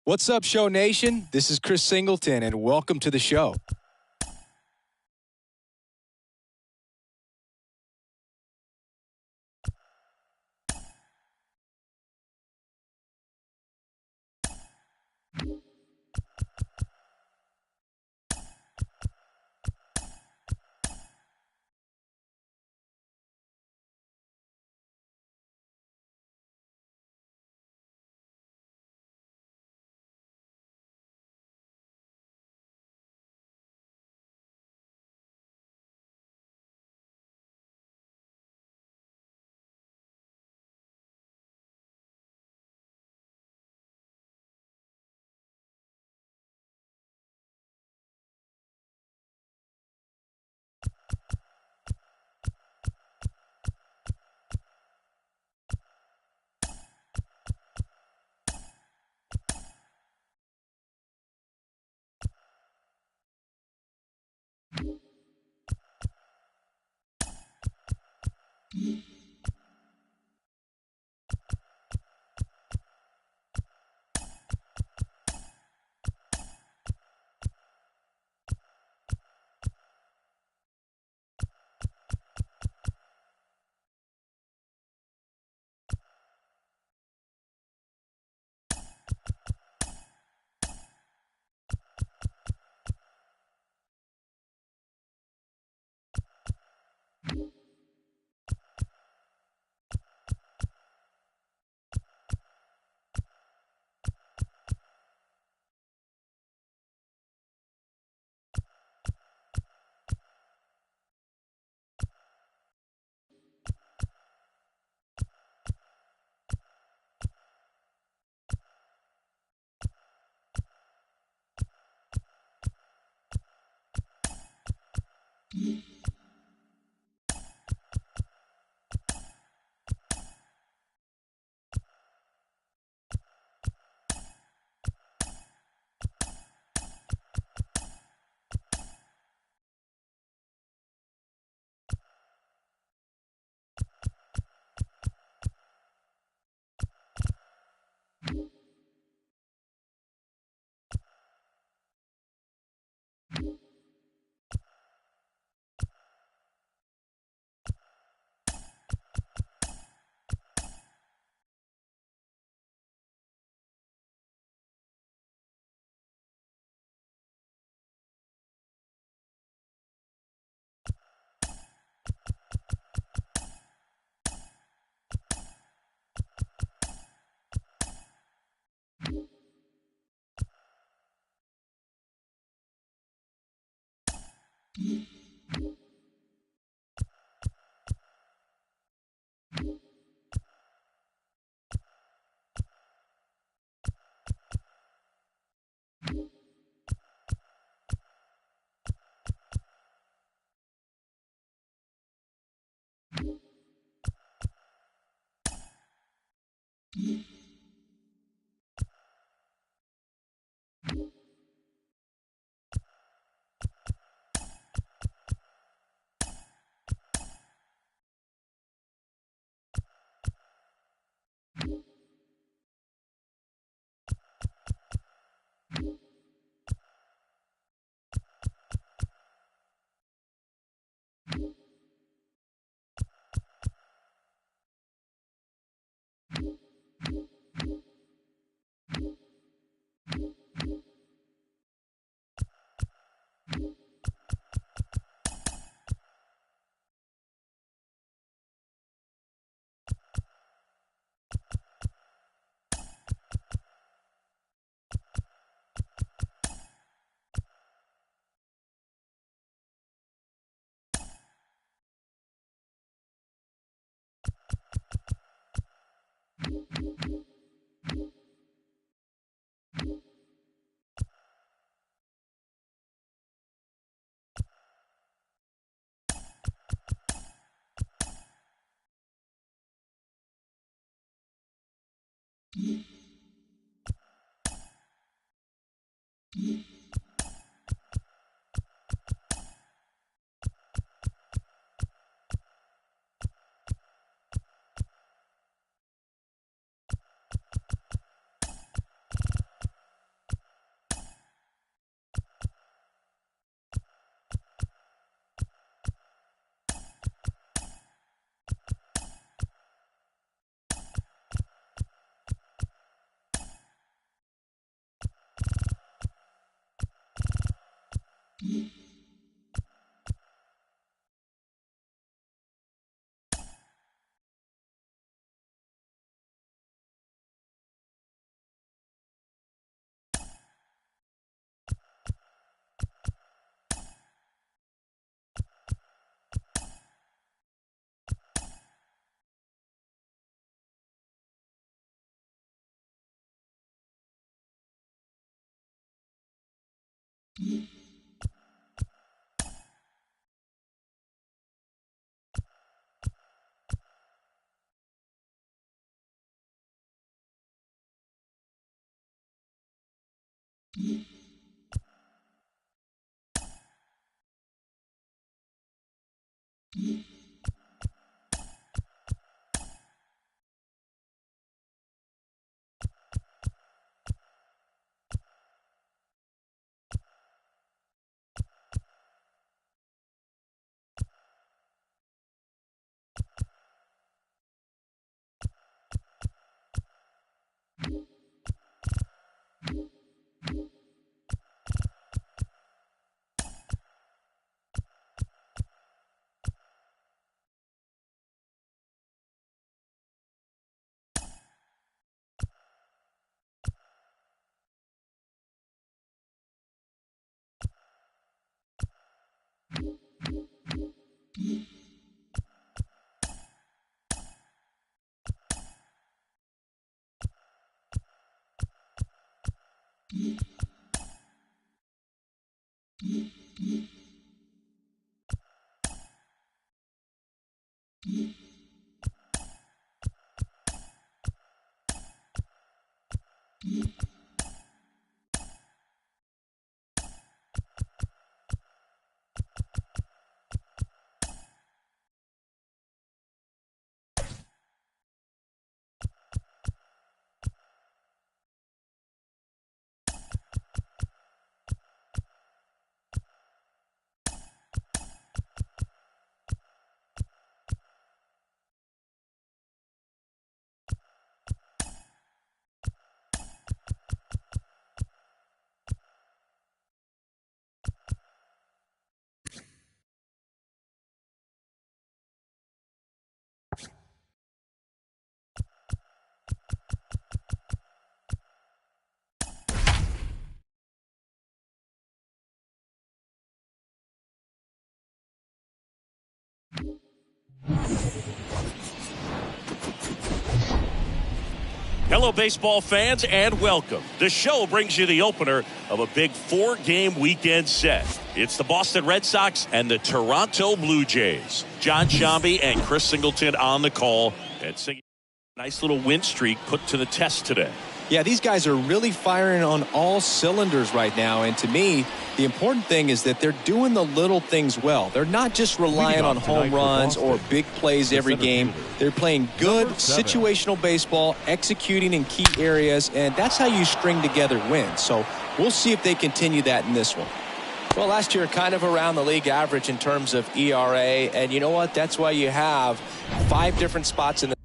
What's up, Show Nation? This is Chris Singleton, and welcome to the show. Hello, baseball fans, and welcome. The show brings you the opener of a big 4-game weekend set. It's the Boston Red Sox and the Toronto Blue Jays. John Shambi and Chris Singleton on the call. And nice little win streak put to the test today. Yeah, these guys are really firing on all cylinders right now. And to me, the important thing is that they're doing the little things well. They're not just relying on home runs or big plays every game. They're playing good situational baseball, executing in key areas, and that's how you string together wins. So we'll see if they continue that in this one. Well, last year kind of around the league average in terms of ERA, and you know what? That's why you have 5 different spots in the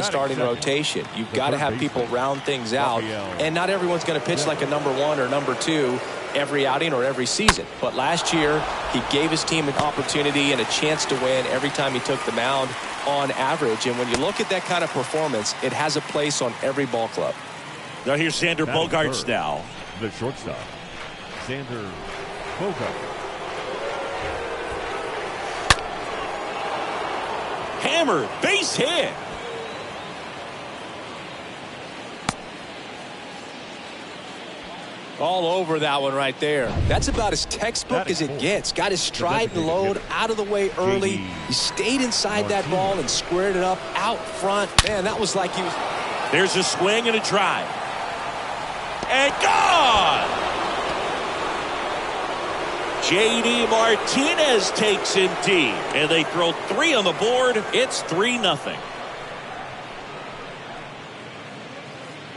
starting rotation. You've got to have people round things out, and not everyone's going to pitch like a number 1 or number 2 every outing or every season. But last year, he gave his team an opportunity and a chance to win every time he took the mound on average. And when you look at that kind of performance, it has a place on every ball club. Now here's Xander Bogaerts now. The shortstop, Xander Bogaerts. Hammered, base hit. All over that one right there. That's about as textbook as it gets. Got his stride and load out of the way early. He stayed inside that ball and squared it up out front. Man, that was like he was... There's a swing and a drive. And gone! J.D. Martinez takes in deep. And they throw 3 on the board. It's 3-0.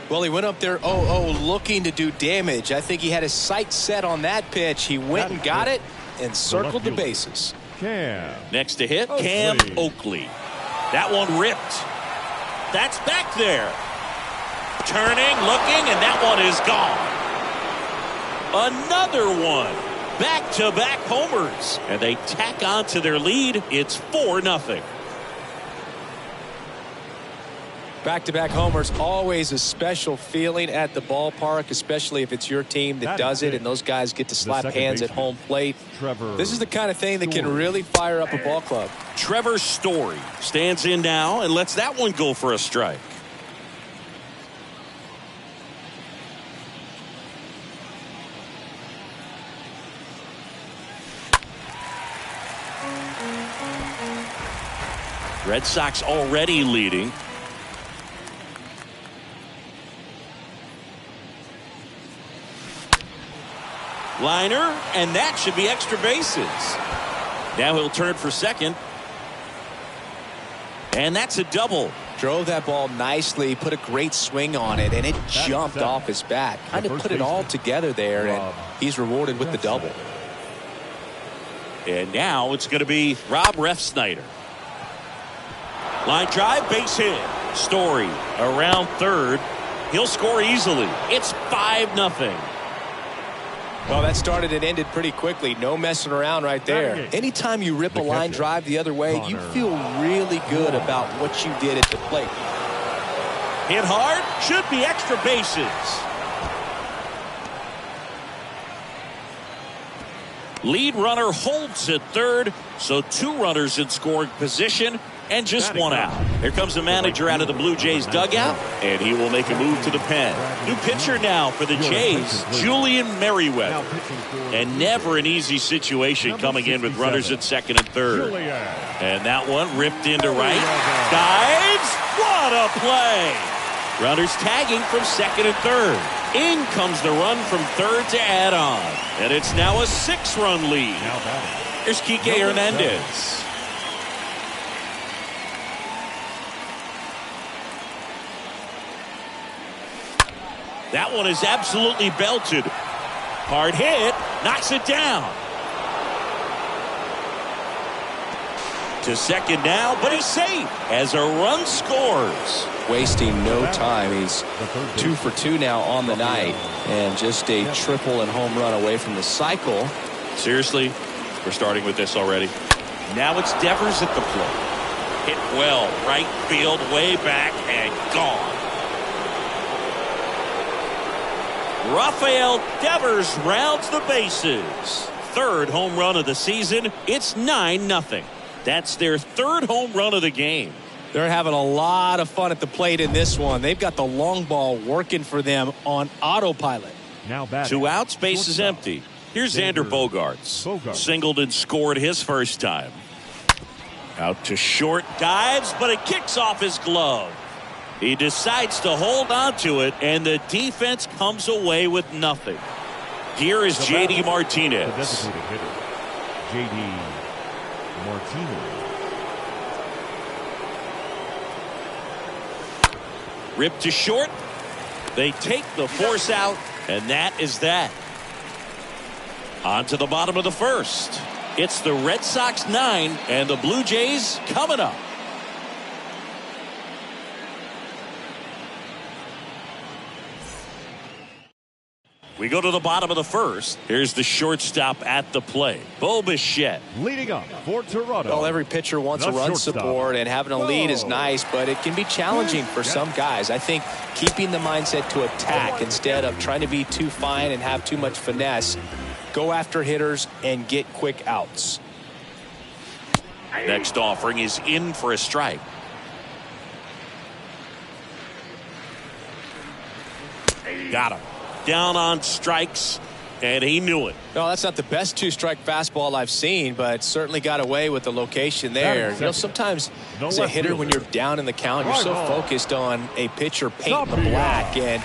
Well, he went up there 0-0 looking to do damage. I think he had his sights set on that pitch. He went and got it and circled the bases. Next to hit, Cam Oakley. That one ripped. That's back there. Turning, looking, and that one is gone. Another one. Back-to-back homers. And they tack on to their lead. It's 4-0. Back-to-back homers, always a special feeling at the ballpark, especially if it's your team that does it and those guys get to slap hands at home plate. This is the kind of thing that can really fire up a ball club. Trevor Story stands in now and lets that one go for a strike. Red Sox already leading. Liner, and that should be extra bases. Now he'll turn for second. And that's a double. Drove that ball nicely, put a great swing on it, and it jumped off his bat. Kind of put it all together there, and he's rewarded with the double. And now it's going to be Rob Refsnyder. Line drive, base hit. Story around third. He'll score easily. It's 5-0. Well, that started and ended pretty quickly. No messing around right there. Anytime you rip a line drive the other way, you feel really good about what you did at the plate. Hit hard, should be extra bases. Lead runner holds at third, so 2 runners in scoring position and just 1 out. Here comes the manager out of the Blue Jays dugout, and he will make a move to the pen. New pitcher now for the Jays, Julian Merriweather. And never an easy situation coming in with runners at second and third. And that one ripped into right. Dives. What a play. Runners tagging from second and third. In comes the run from third to add on. And it's now a 6-run lead. Here's Enrique Hernandez. That one is absolutely belted. Hard hit, knocks it down. To second now, but he's safe as a run scores. Wasting no time. He's 2 for 2 now on the night, and just a triple and home run away from the cycle. Seriously, we're starting with this already. Now it's Devers at the plate. Hit well, right field, way back, and gone. Rafael Devers rounds the bases. 3rd home run of the season. It's 9-0. That's their 3rd home run of the game. They're having a lot of fun at the plate in this one. They've got the long ball working for them on autopilot. Now back. 2 outs, base is empty. Here's Xander Bogaerts. Singled and scored his first time. Out to short, dives, but it kicks off his glove. He decides to hold on to it, and the defense comes away with nothing. Here is J.D. Martinez. The designated hitter, J.D. Martinez. Ripped to short. They take the force out, and that is that. On to the bottom of the 1st. It's the Red Sox 9 and the Blue Jays coming up. We go to the bottom of the 1st. Here's the shortstop at the plate, Bo Bichette. Leading up for Toronto. Well, every pitcher wants a run support, and having a lead is nice, but it can be challenging for some guys. I think keeping the mindset to attack instead of trying to be too fine and have too much finesse, go after hitters and get quick outs. Next offering is in for a strike. Got him. Down on strikes, and he knew it. No, that's not the best 2-strike fastball I've seen, but certainly got away with the location there. You know, sometimes as a hitter, when you're down in the count, you're so focused on a pitcher painting the black, and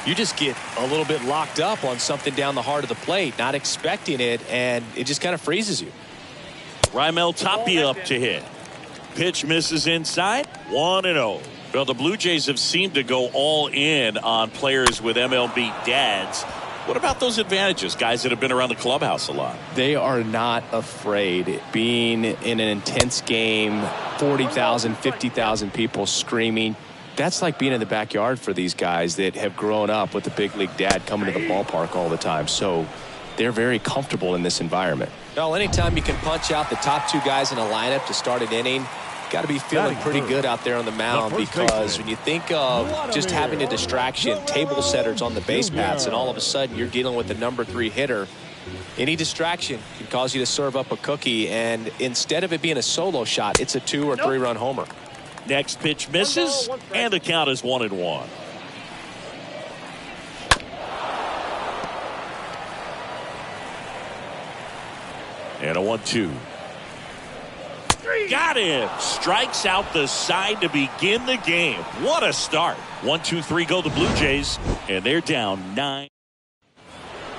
you just get a little bit locked up on something down the heart of the plate, not expecting it, and it just kind of freezes you. Raimel Tapia up to hit. Pitch misses inside, 1-0. Well, the Blue Jays have seemed to go all in on players with MLB dads. What about those advantages, guys that have been around the clubhouse a lot? They are not afraid. Being in an intense game, 40,000, 50,000 people screaming. That's like being in the backyard for these guys that have grown up with the big league dad coming to the ballpark all the time. So they're very comfortable in this environment. Well, anytime you can punch out the top 2 guys in a lineup to start an inning, Got to be feeling pretty good out there on the mound, because when you think of just having a distraction, table setters on the base paths, and all of a sudden you're dealing with the #3 hitter, any distraction can cause you to serve up a cookie, and instead of it being a solo shot, it's a 2 or 3 run homer. Next pitch misses, and the count is 1-1. And a 1-2. Got him. Strikes out the side to begin the game. What a start. 1-2-3 go the Blue Jays, and they're down 9.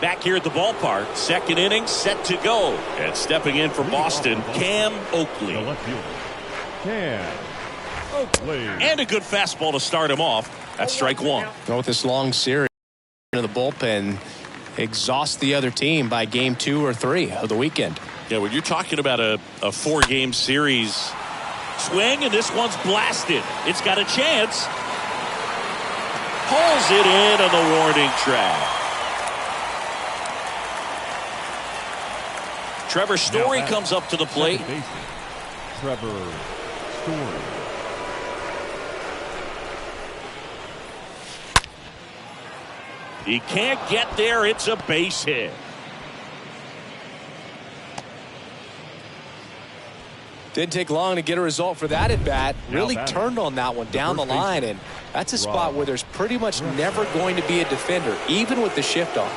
Back here at the ballpark, second inning set to go. And stepping in for Boston, Cam Oakley. The left fielder, Cam Oakley. And a good fastball to start him off. That's strike one. With this long series of the bullpen, exhaust the other team by game 2 or 3 of the weekend. Yeah, when you're talking about a 4-game series, swing, and this one's blasted. It's got a chance. Pulls it in on the warning track. Trevor Story comes up to the plate. Trevor Story. He can't get there. It's a base hit. Didn't take long to get a result for that at bat. Really turned on that one down the line, and that's a spot where there's pretty much never going to be a defender, even with the shift on.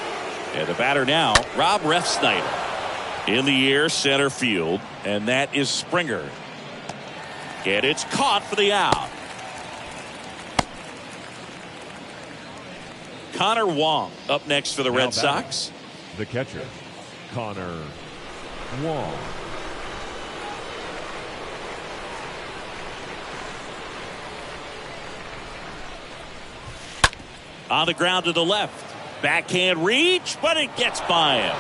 And the batter now, Rob Refsnyder. In the air, center field, and that is Springer. And it's caught for the out. Connor Wong up next for the Red Sox. The catcher, Connor Wong. On the ground to the left. Backhand reach, but it gets by him.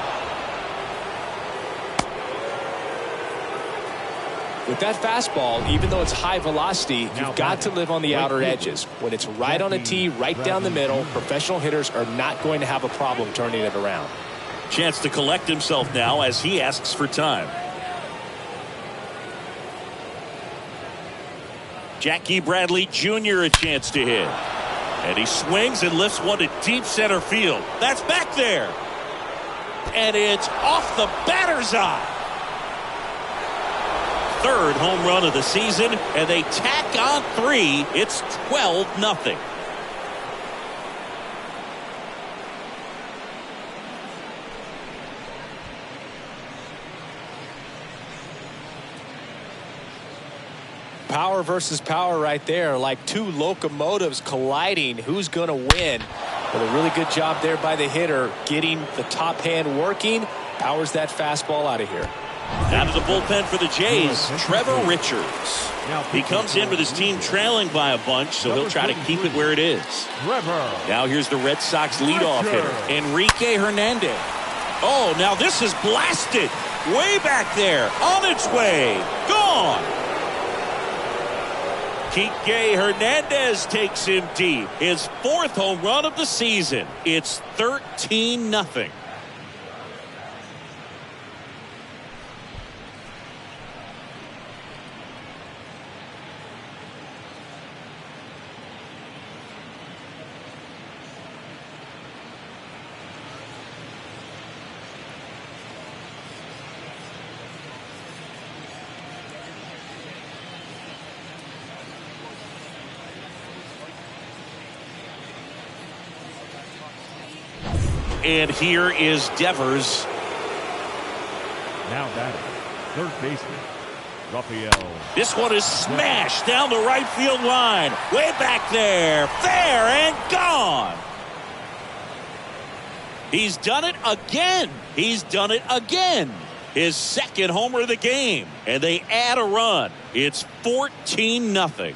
With that fastball, even though it's high velocity, you've got to live on the outer edges. When it's right on a tee, right down the middle, professional hitters are not going to have a problem turning it around. Chance to collect himself now as he asks for time. Jackie Bradley Jr. a chance to hit. And he swings and lifts one to deep center field. That's back there. And it's off the batter's eye. Third home run of the season, and they tack on 3. It's 12-0. Power versus power right there, like two locomotives colliding. Who's going to win? But a really good job there by the hitter, getting the top hand working. Powers that fastball out of here. Down to the bullpen for the Jays, Trevor Richards. He comes in with his team trailing by a bunch, so he'll try to keep it where it is. Now here's the Red Sox leadoff hitter, Enrique Hernandez. Oh, now this is blasted. Way back there, on its way, gone. Enrique Hernandez takes him deep. His 4th home run of the season. It's 13-0. And here is Devers. Now batting, third baseman, Rafael. This one is smashed down the right field line. Way back there. Fair and gone. He's done it again. He's done it again. His 2nd homer of the game. And they add a run. It's 14-0.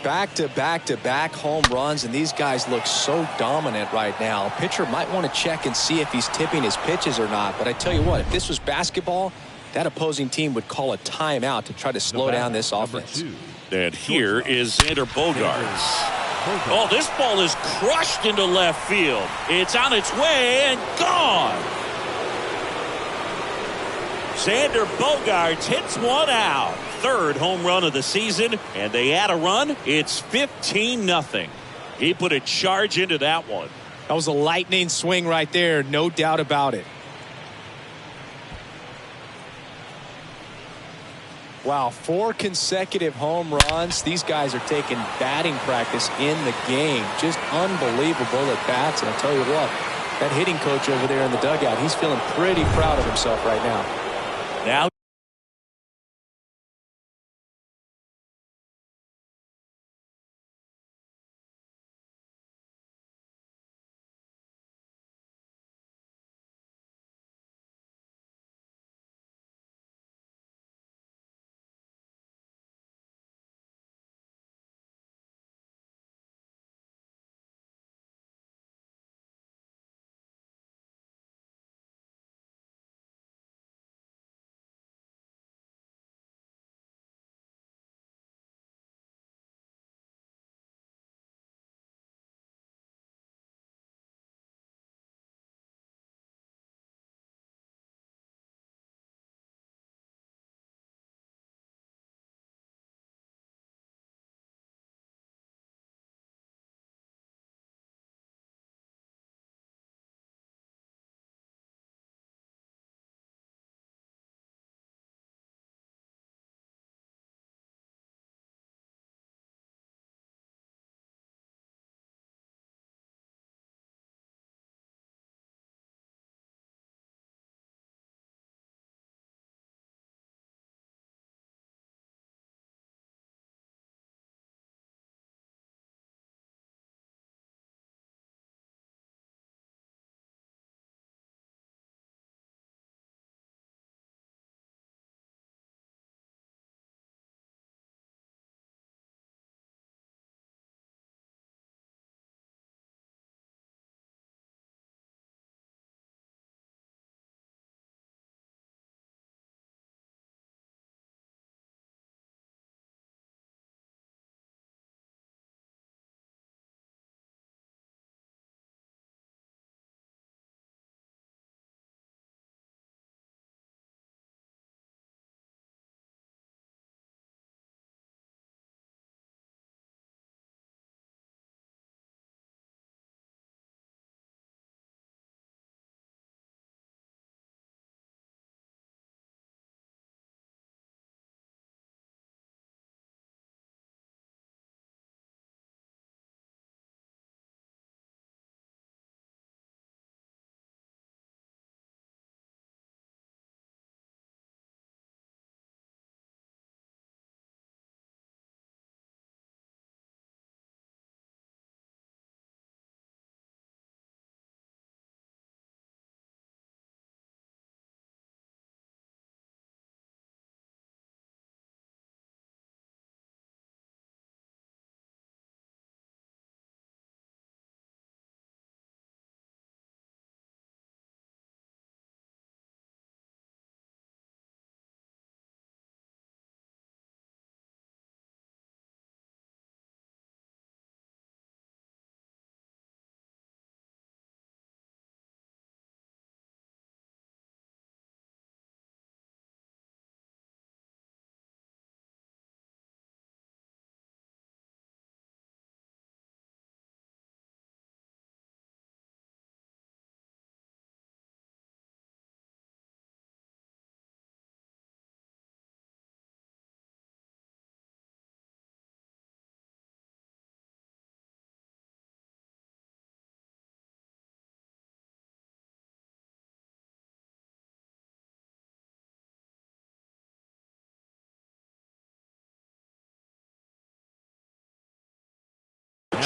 Back-to-back-to-back home runs, and these guys look so dominant right now. A pitcher might want to check and see if he's tipping his pitches or not, but I tell you what, if this was basketball, that opposing team would call a timeout to try to slow down this offense. And here is Xander Bogaerts. Oh, this ball is crushed into left field. It's on its way and gone. Xander Bogaerts hits one out. Third home run of the season, and they add a run. It's 15-0. He put a charge into that one. That was a lightning swing right there, no doubt about it. Wow, 4 consecutive home runs. These guys are taking batting practice in the game. Just unbelievable at bats. And I'll tell you what, that hitting coach over there in the dugout, he's feeling pretty proud of himself right now. Now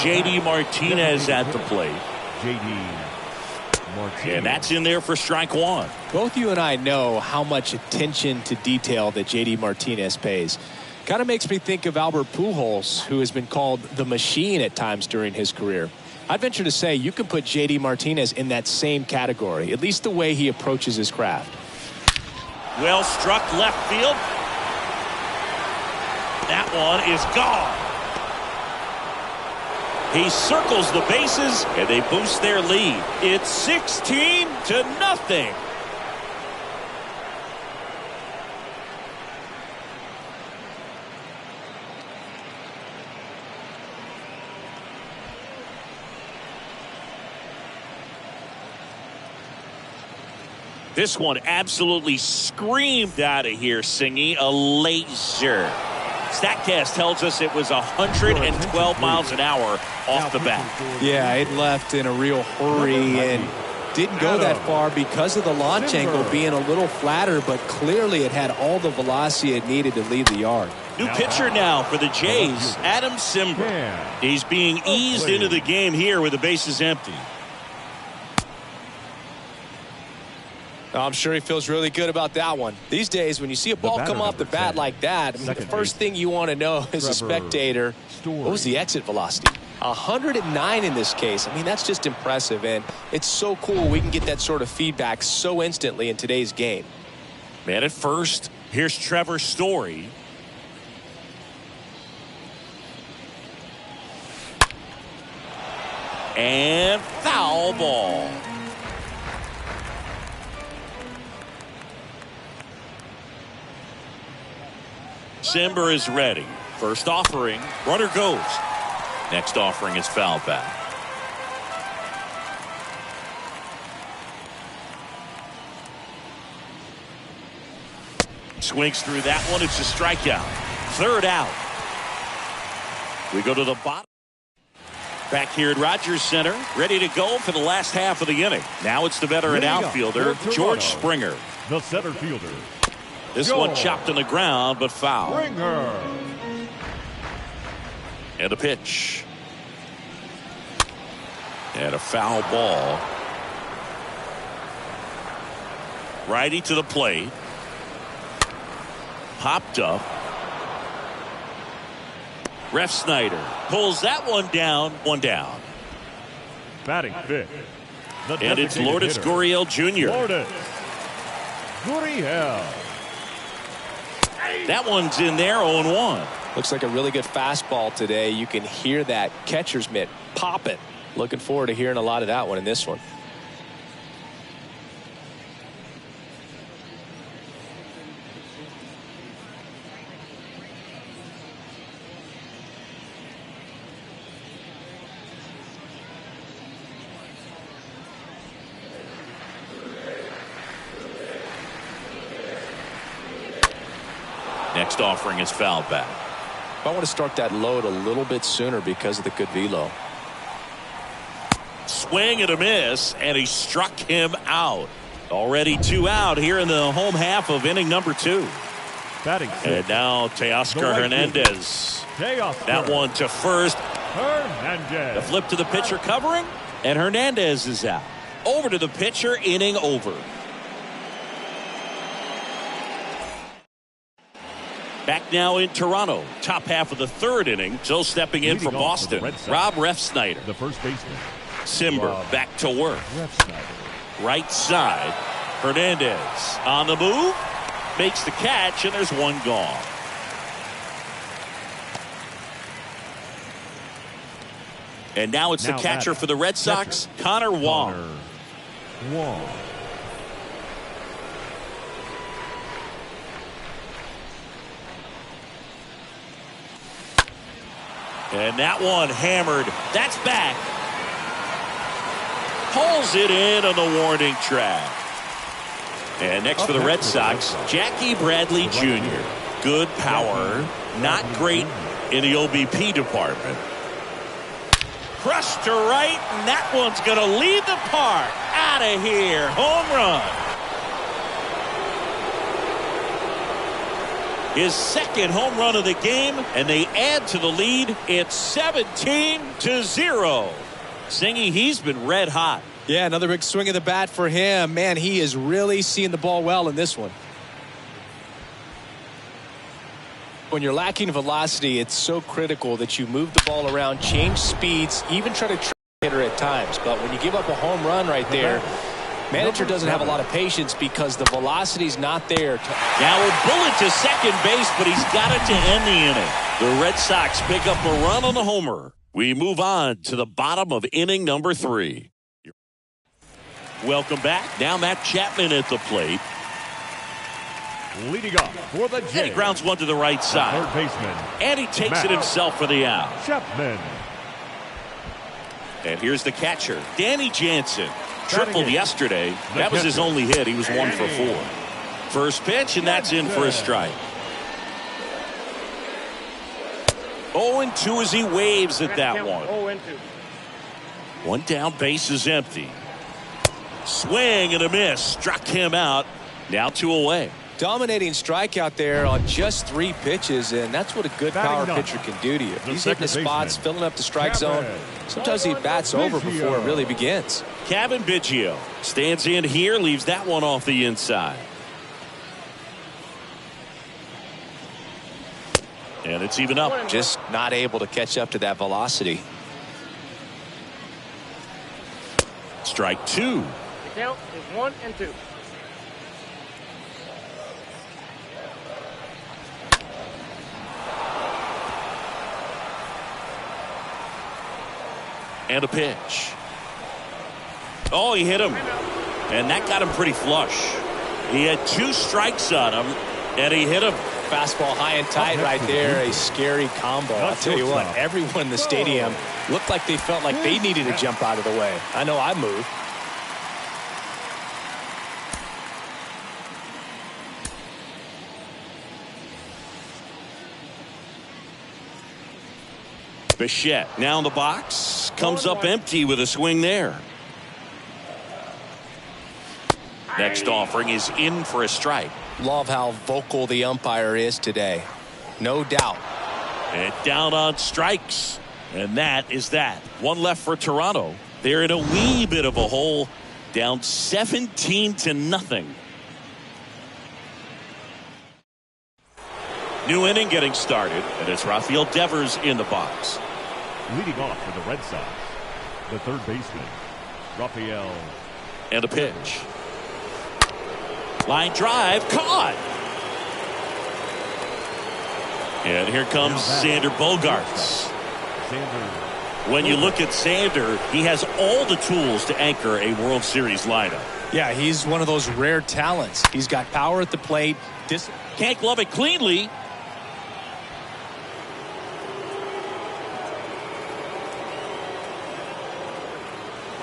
J.D. Martinez at the plate. J.D. Martinez. And that's in there for strike one. Both you and I know how much attention to detail that J.D. Martinez pays. Kind of makes me think of Albert Pujols, who has been called the machine at times during his career. I'd venture to say you can put J.D. Martinez in that same category, at least the way he approaches his craft. Well struck left field. That one is gone. He circles the bases, and they boost their lead. It's 16-0. This one absolutely screamed out of here, Singy. A laser. StatCast tells us it was 112 miles an hour off the bat. Yeah, it left in a real hurry and didn't go that far because of the launch angle being a little flatter, but clearly it had all the velocity it needed to leave the yard. New pitcher now for the Jays, Adam Simber. He's being eased into the game here with the bases empty. I'm sure he feels really good about that one. These days, when you see a ball come off the bat like that, I mean, the first thing you want to know as a spectator, what was the exit velocity? 109 in this case. I mean, that's just impressive, and it's so cool we can get that sort of feedback so instantly in today's game. Man at first, here's Trevor Story. And foul ball. Simber is ready. First offering, runner goes. Next offering is foul back. Swings through that one. It's a strikeout. Third out. We go to the bottom. Back here at Rogers Center, ready to go for the last half of the inning. Now it's the veteran outfielder, George Springer. The center fielder. This one chopped on the ground, but foul. And a pitch. And a foul ball. Righty to the plate. Popped up. Ref Snyder pulls that one down. One down. Batting fifth. And it's Lourdes Gurriel Jr. Lourdes Gurriel. That one's in there, 0-1. Looks like a really good fastball today. You can hear that catcher's mitt popping. Looking forward to hearing a lot of that one in this one. Next offering is foul back. I want to start that load a little bit sooner because of the good velo. Swing and a miss, and he struck him out. Already 2 out here in the home half of inning number 2. Batting and now Teoscar Hernandez. That one to first. Hernandez. The flip to the pitcher covering, and Hernandez is out. Over to the pitcher, inning over. Back now in Toronto, top half of the third inning. Joe stepping in for Boston. Rob Ref Snyder. The first baseman. Simber back to work. Right side. Hernandez on the move. Makes the catch, and there's one gone. And now it's the catcher for the Red Sox, Connor Wong. And that one hammered. That's back. Pulls it in on the warning track. And next for the Red Sox, Jackie Bradley Jr. Good power. Not great in the OBP department. Crushed to right, and that one's going to leave the park. Out of here. Home run. His second home run of the game, and they add to the lead. It's 17-0. Singy, he's been red hot. Yeah, another big swing of the bat for him. Man, he is really seeing the ball well in this one. When you're lacking velocity, it's so critical that you move the ball around, change speeds, even try to trick the hitter at times. But when you give up a home run right there, manager doesn't have a lot of patience because the velocity's not there. Now a bullet to second base, but he's got it to end the inning. The Red Sox pick up a run on the homer. We move on to the bottom of inning number 3. Welcome back. Now Matt Chapman at the plate. Leading off for the Jays. And he grounds one to the right side. Third baseman. And he takes it himself for the out. Jepsen. And here's the catcher, Danny Jansen. Tripled yesterday. That was his only hit. He was 1 for 4. First pitch, and that's in for a strike. 0-2 as he waves at that one. 0-2. One down, base is empty. Swing and a miss. Struck him out. Now 2 away. Dominating strikeout there on just 3 pitches, and that's what a good power pitcher can do to you. He's hitting the spots, filling up the strike zone. Sometimes he bats over before it really begins. Kevin Biggio stands in here, leaves that one off the inside. And it's even up. Just not able to catch up to that velocity. Strike 2. The count is 1-2. And a pitch. Oh, he hit him. And that got him pretty flush. He had 2 strikes on him, and he hit him. Fastball high and tight right there. A scary combo. I'll tell you what, everyone in the stadium looked like they felt like they needed to jump out of the way. I know I moved. Bichette now in the box. Comes up empty with a swing there. Next offering is in for a strike. Love how vocal the umpire is today. No doubt. And down on strikes. And that is that. One left for Toronto. They're in a wee bit of a hole. Down 17-0. New inning getting started. And it's Rafael Devers in the box. Leading off for the Red Sox, the third baseman, Rafael. And a pitch. Line drive, caught. And here comes Xander Bogaerts. When you look at Xander, he has all the tools to anchor a World Series lineup. Yeah, he's one of those rare talents. He's got power at the plate. Can't glove it cleanly.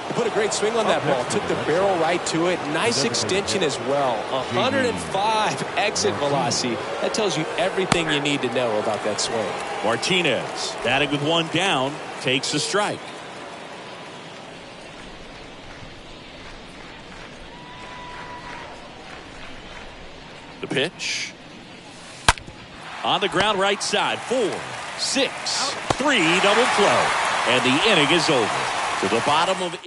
Put a great swing on that ball. Took the barrel right to it. Nice extension as well. 105 exit velocity. That tells you everything you need to know about that swing. Martinez, batting with 1 down, takes a strike. The pitch. On the ground right side. 4, 6, 3, double play. And the inning is over. To the bottom of...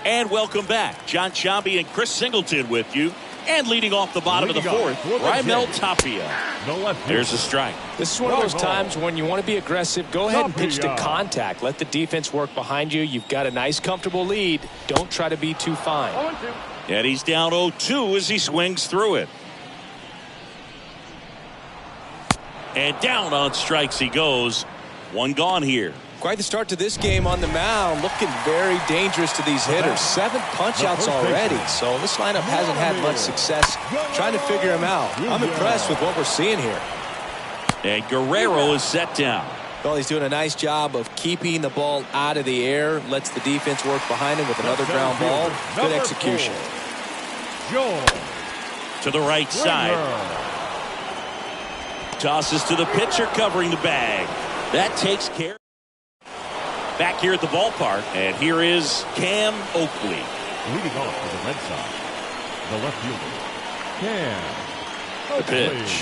And welcome back. John Sciambi and Chris Singleton with you. And leading off the bottom of the 4th, Raimel Tapia. There's a strike. This is one of those times when you want to be aggressive. Go ahead and pitch to contact. Let the defense work behind you. You've got a nice, comfortable lead. Don't try to be too fine. 0-2. And he's down 0-2 as he swings through it. And down on strikes he goes. 1 gone here. Quite the start to this game on the mound. Looking very dangerous to these hitters. 7 punch-outs already. So this lineup hasn't had much success trying to figure him out. I'm impressed with what we're seeing here. And Guerrero is set down. Well, he's doing a nice job of keeping the ball out of the air. Lets the defense work behind him with another ground ball. Good execution. To the right side. Tosses to the pitcher covering the bag. That takes care. Back here at the ballpark, and here is Cam Oakley. Leading off for the Red Sox, the left fielder, Cam Oakley. The pitch.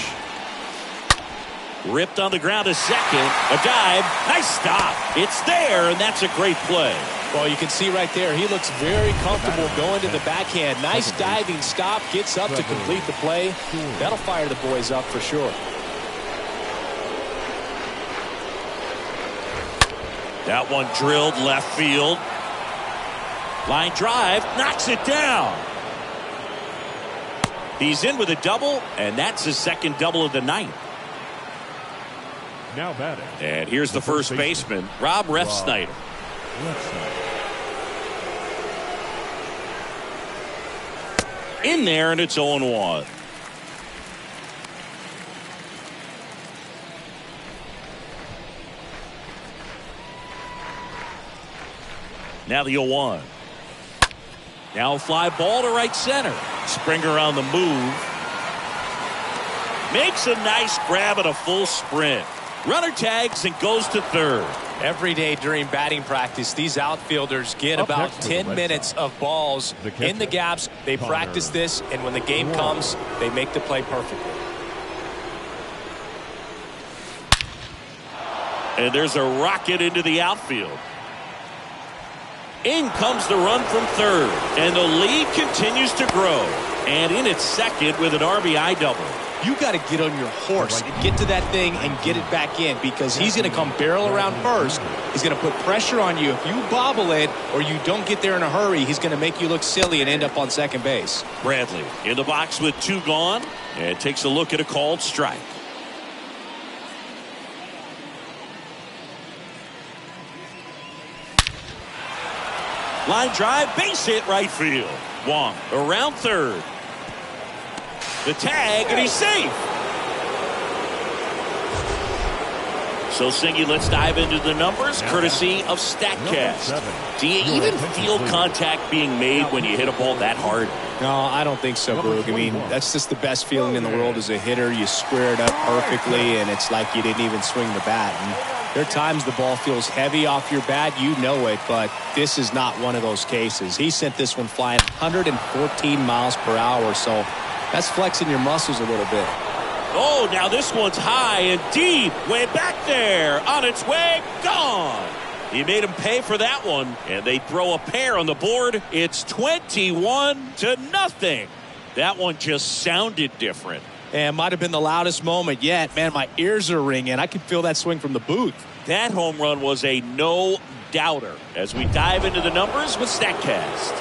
Ripped on the ground to second. A dive. Nice stop. It's there, and that's a great play. Well, you can see right there, he looks very comfortable going to the backhand. Nice diving stop. Gets up to complete the play. That'll fire the boys up for sure. That one drilled left field. Line drive, knocks it down. He's in with a double, and that's his second double of the night. Now batting. And here's the first baseman, Rob Refsnyder. In there, and it's 0-1. Now the 0-1. Now a fly ball to right center. Springer on the move. Makes a nice grab at a full sprint. Runner tags and goes to third. Every day during batting practice, these outfielders get about 10 minutes of balls in the gaps. They practice this, and when the game comes, they make the play perfectly. And there's a rocket into the outfield. In comes the run from third, and the lead continues to grow. And in its second with an RBI double. You got to get on your horse and get to that thing and get it back in, because he's going to come barrel around first. He's going to put pressure on you. If you bobble it or you don't get there in a hurry, he's going to make you look silly and end up on second base. Bradley in the box with 2 gone, and takes a look at a called strike. Line drive, base hit right field. Wong around third. The tag, and he's safe. So, Singy, let's dive into the numbers, courtesy of StatCast. Do you even feel contact being made when you hit a ball that hard? No, I don't think so, Brooke. I mean, that's just the best feeling in the world as a hitter. You square it up perfectly, and it's like you didn't even swing the bat. And there are times the ball feels heavy off your bat. You know it, but this is not one of those cases. He sent this one flying 114 miles per hour, so that's flexing your muscles a little bit. Oh, now this one's high and deep. Way back there. On its way. Gone. He made him pay for that one. And they throw a pair on the board. It's 21-0. That one just sounded different. And might have been the loudest moment yet. Man, my ears are ringing. I could feel that swing from the booth. That home run was a no-doubter. As we dive into the numbers with StatCast.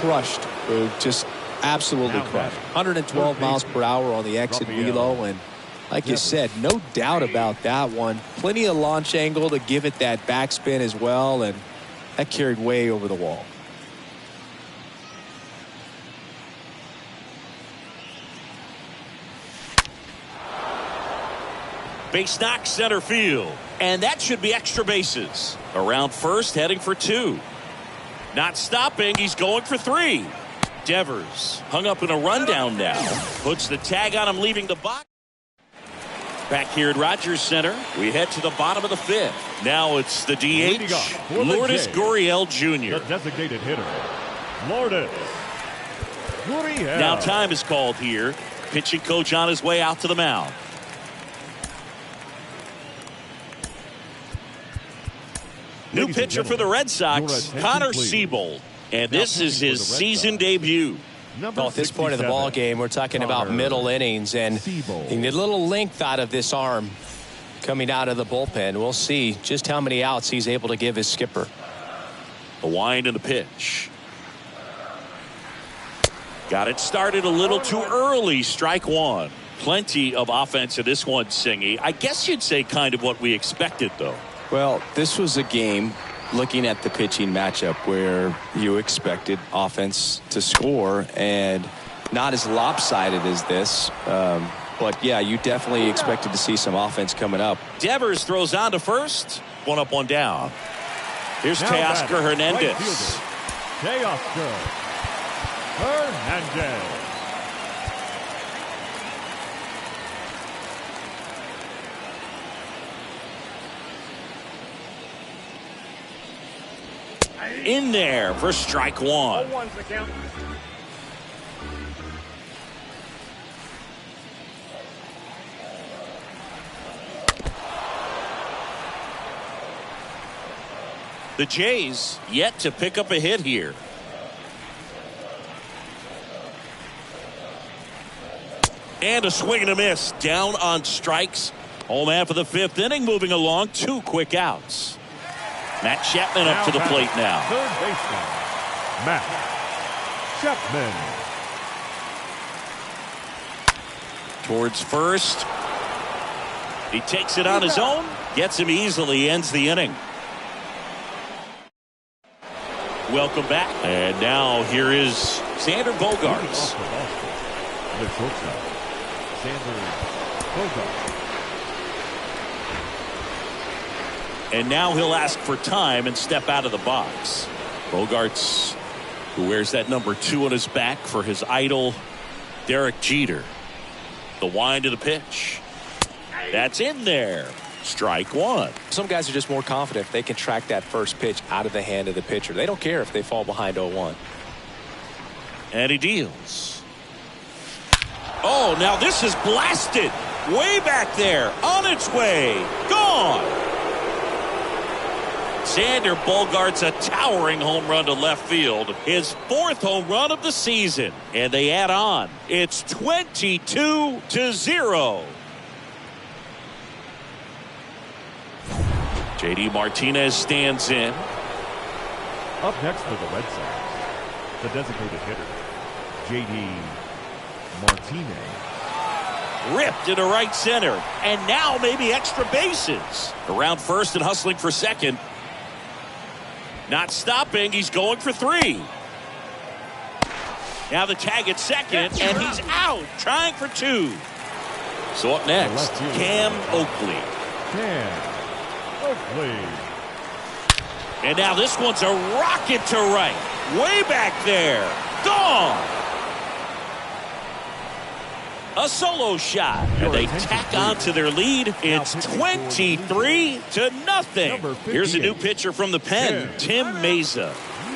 Crushed, Brooke. Just absolutely crushed. 112 miles per hour on the exit velo, and like you said, no doubt about that one. Plenty of launch angle to give it that backspin as well, and that carried way over the wall. Base knock center field, and that should be extra bases. Around first, heading for 2. Not stopping, he's going for 3. Devers hung up in a rundown now. Puts the tag on him, leaving the box. Back here at Rogers Center, we head to the bottom of the 5th. Now it's the DH, Lourdes Gurriel Jr. The designated hitter, Lourdes Gurriel. Now time is called here. Pitching coach on his way out to the mound. New pitcher for the Red Sox, Connor Siebold. And this is his season debut. Well, at this point of the ball game, we're talking about middle innings, and he can get a little length out of this arm coming out of the bullpen. We'll see just how many outs he's able to give his skipper. The wind and the pitch. Got it started a little too early. Strike 1. Plenty of offense in this one, Singy. I guess you'd say kind of what we expected, though. Well, this was a game, looking at the pitching matchup, where you expected offense to score, and not as lopsided as this. But, yeah, you definitely expected to see some offense coming up. Devers throws on to first. 1 up, 1 down. Here's Teoscar Hernandez. Right Teoscar Hernandez. In there for strike 1. 0-1's the count. The Jays yet to pick up a hit here. And a swing and a miss. Down on strikes. Home half of the 5th inning, moving along. 2 quick outs. Matt Chapman up to the plate now. Third baseman, Matt Chapman. Towards first. He takes it on his own, gets him easily, ends the inning. Welcome back. And now here is Xander Bogaerts. The shortstop, Xander Bogaerts. And now he'll ask for time and step out of the box. Bogaerts, who wears that number 2 on his back for his idol, Derek Jeter. The wind of the pitch. That's in there. Strike one. Some guys are just more confident if they can track that first pitch out of the hand of the pitcher. They don't care if they fall behind 0-1. And he deals. Oh, now this is blasted. Way back there. On its way. Gone. Xander Bogaerts, a towering home run to left field. His 4th home run of the season. And they add on. It's 22-0. J.D. Martinez stands in. Up next for the Red Sox, the designated hitter, J.D. Martinez. Ripped into right center. And now maybe extra bases. Around first and hustling for second. Not stopping. He's going for 3. Now the tag at second, and he's out. Trying for 2. So up next, Cam Oakley. Cam Oakley. And now this one's a rocket to right. Way back there. Gone. A solo shot. And they tack on to their lead. It's 23-0. Here's a new pitcher from the pen, Tim Meza.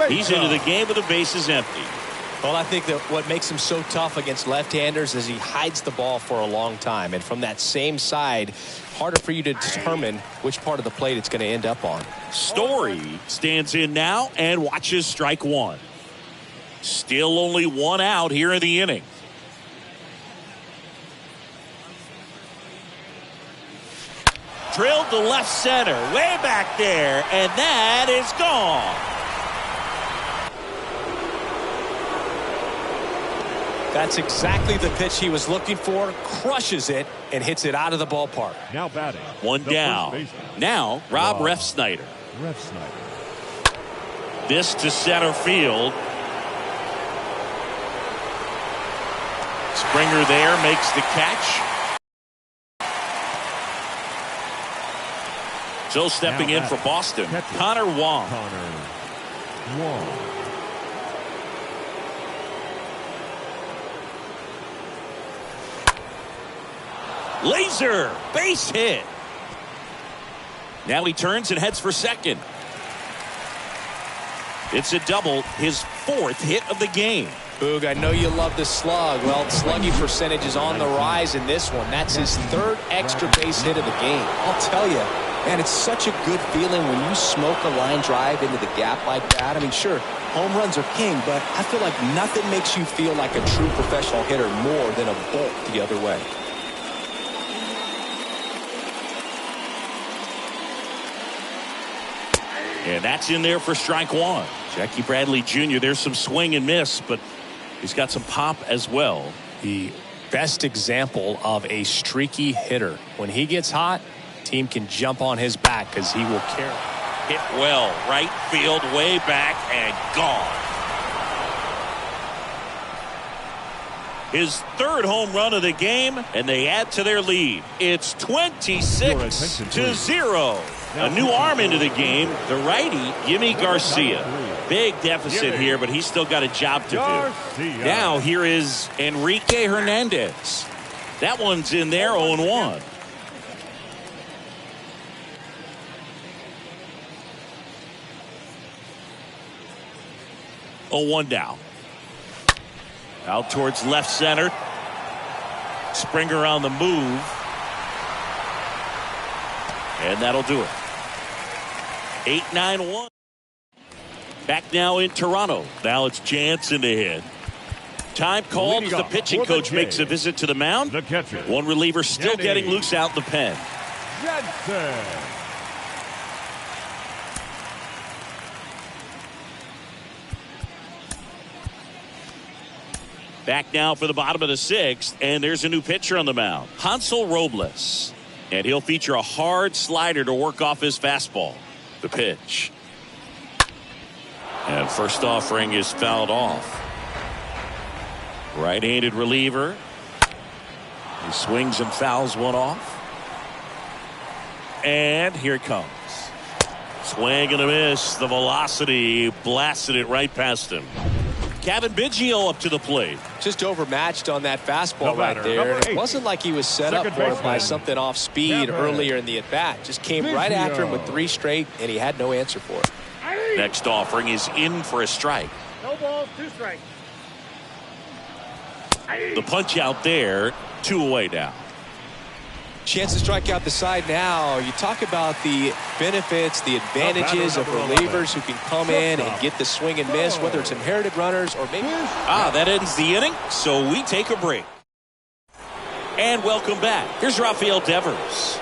He's into the game with the bases empty. Well, I think that what makes him so tough against left-handers is he hides the ball for a long time. And from that same side, harder for you to determine which part of the plate it's going to end up on. Story stands in now and watches strike one. Still only 1 out here in the inning. Drilled to left center, way back there, and that is gone. That's exactly the pitch he was looking for. Crushes it and hits it out of the ballpark. Now batting. One down. Now Rob Refsnyder. This to center field. Springer there makes the catch. So stepping in for Boston, Connor Wong. Laser base hit. Now he turns and heads for second. It's a double, his 4th hit of the game. Boog, I know you love the slug. Well, slugging percentage is on the rise in this one. That's his 3rd extra base hit of the game. I'll tell you, man, it's such a good feeling when you smoke a line drive into the gap like that. I mean, sure, home runs are king, but I feel like nothing makes you feel like a true professional hitter more than a bolt the other way. And that's in there for strike one. Jackie Bradley Jr., there's some swing and miss, but he's got some pop as well. The best example of a streaky hitter. When he gets hot, team can jump on his back because he will carry. Hit well, right field, way back, and gone. His 3rd home run of the game, and they add to their lead. It's 26-0. A new arm into the game, the righty, Yimi Garcia. Big deficit here, but he's still got a job to do. Now here is Enrique Hernandez. That one's in there, 0-1. Oh, 1 down. Out towards left center. Springer on the move. And that'll do it. 8-9-1. Back now in Toronto. Now it's Jansen to hit. Time called as the pitching coach makes a visit to the mound. The catcher. One reliever still getting loose out in the pen. Jepsen. Back now for the bottom of the 6th, and there's a new pitcher on the mound. Hansel Robles. And he'll feature a hard slider to work off his fastball. The pitch. And first offering is fouled off. Right-handed reliever. He swings and fouls one off. And here it comes. Swing and a miss. The velocity blasted it right past him. Kevin Biggio up to the plate. Just overmatched on that fastball right there. It wasn't like he was set up for it by something off speed earlier in the at-bat. Just came right after him with 3 straight, and he had no answer for it. Next offering is in for a strike. No balls, 2 strikes. The punch out there, 2 away now. Chance to strike out the side now. You talk about the benefits, the advantages of relievers who can come in and get the swing and miss, whether it's inherited runners or maybe... That ends the inning, so we take a break. And welcome back. Here's Rafael Devers.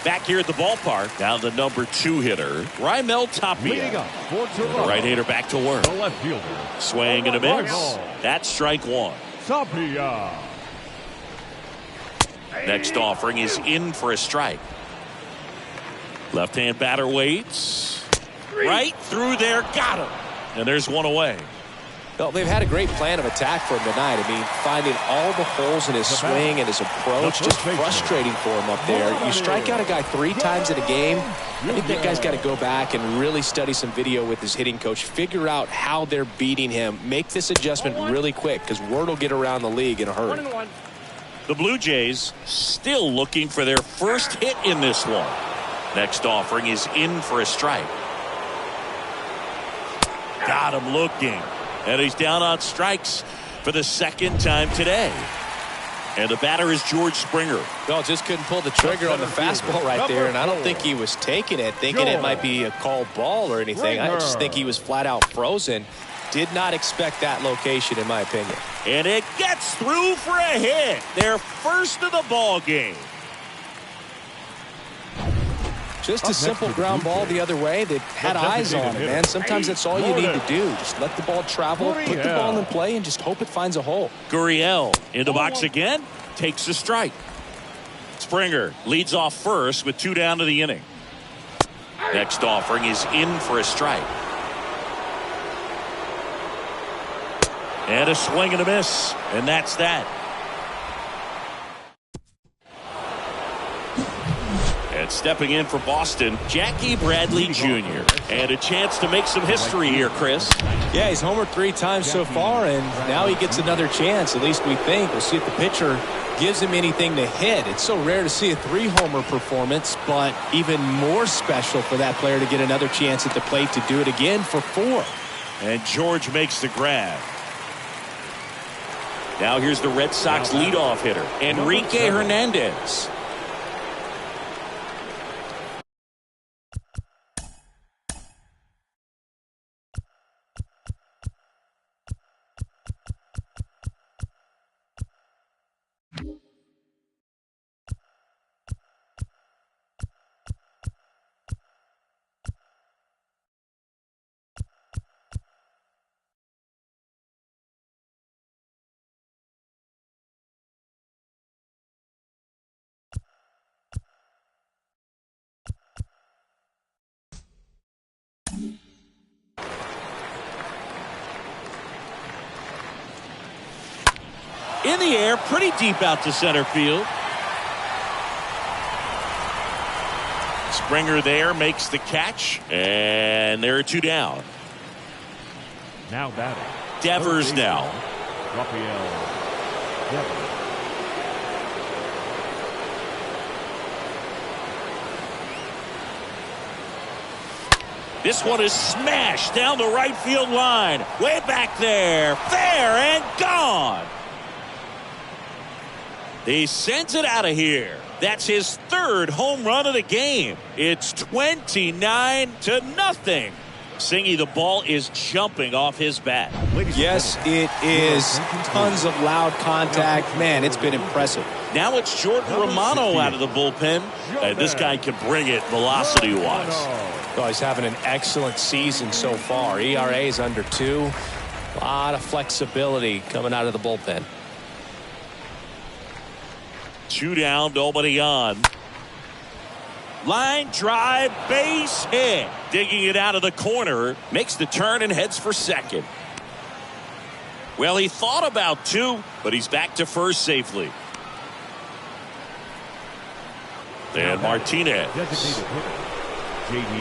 Back here at the ballpark, now the number 2 hitter, Raimel Tapia. The right-hander back to work. The left fielder. Swing and a miss. That's strike 1. Tapia. Next offering is in for a strike. Left-hand batter waits. Right through there, got him. And there's 1 away. Well, they've had a great plan of attack for him tonight. I mean, finding all the holes in his swing and his approach, just frustrating for him up there. You strike out a guy 3 times in a game, I think that guy's got to go back and really study some video with his hitting coach, figure out how they're beating him, make this adjustment really quick, because word will get around the league in a hurry. The Blue Jays still looking for their first hit in this one. Next offering is in for a strike. Got him looking. And he's down on strikes for the 2nd time today. And the batter is George Springer. No, just couldn't pull the trigger on the fastball right there. And I don't think he was taking it, thinking it might be a called ball or anything. I just think he was flat out frozen. Did not expect that location, in my opinion. And it gets through for a hit. Their first of the ball game. Just a simple ground ball the other way that had eyes on it, man. Sometimes that's all you need to do. Just let the ball travel, put the ball in play, and just hope it finds a hole. Gurriel in the box again, takes a strike. Springer leads off first with 2 down to the inning. Next offering is in for a strike. And a swing and a miss, and that's that. And stepping in for Boston, Jackie Bradley Jr. And a chance to make some history here, Chris. Yeah, he's homered 3 times so far, and now he gets another chance. At least we think. We'll see if the pitcher gives him anything to hit. It's so rare to see a 3-homer performance, but even more special for that player to get another chance at the plate to do it again for 4. And George makes the grab. Now here's the Red Sox leadoff hitter, Enrique Hernandez. In the air, pretty deep out to center field. Springer there makes the catch, and there are 2 down. Now batting. Devers now. Rafael Devers. This one is smashed down the right field line. Way back there. Fair and gone. He sends it out of here. That's his 3rd home run of the game. It's 29-0. Singy, the ball is jumping off his bat. Yes, it is. Tons of loud contact. Man, it's been impressive. Now it's Jordan Romano out of the bullpen. And this guy can bring it velocity-wise. Oh, he's having an excellent season so far. ERA is under 2. A lot of flexibility coming out of the bullpen. 2 down, nobody on. Line drive, base hit. Digging it out of the corner. Makes the turn and heads for second. Well, he thought about 2, but he's back to first safely. And Martinez. Designated hitter, J.D.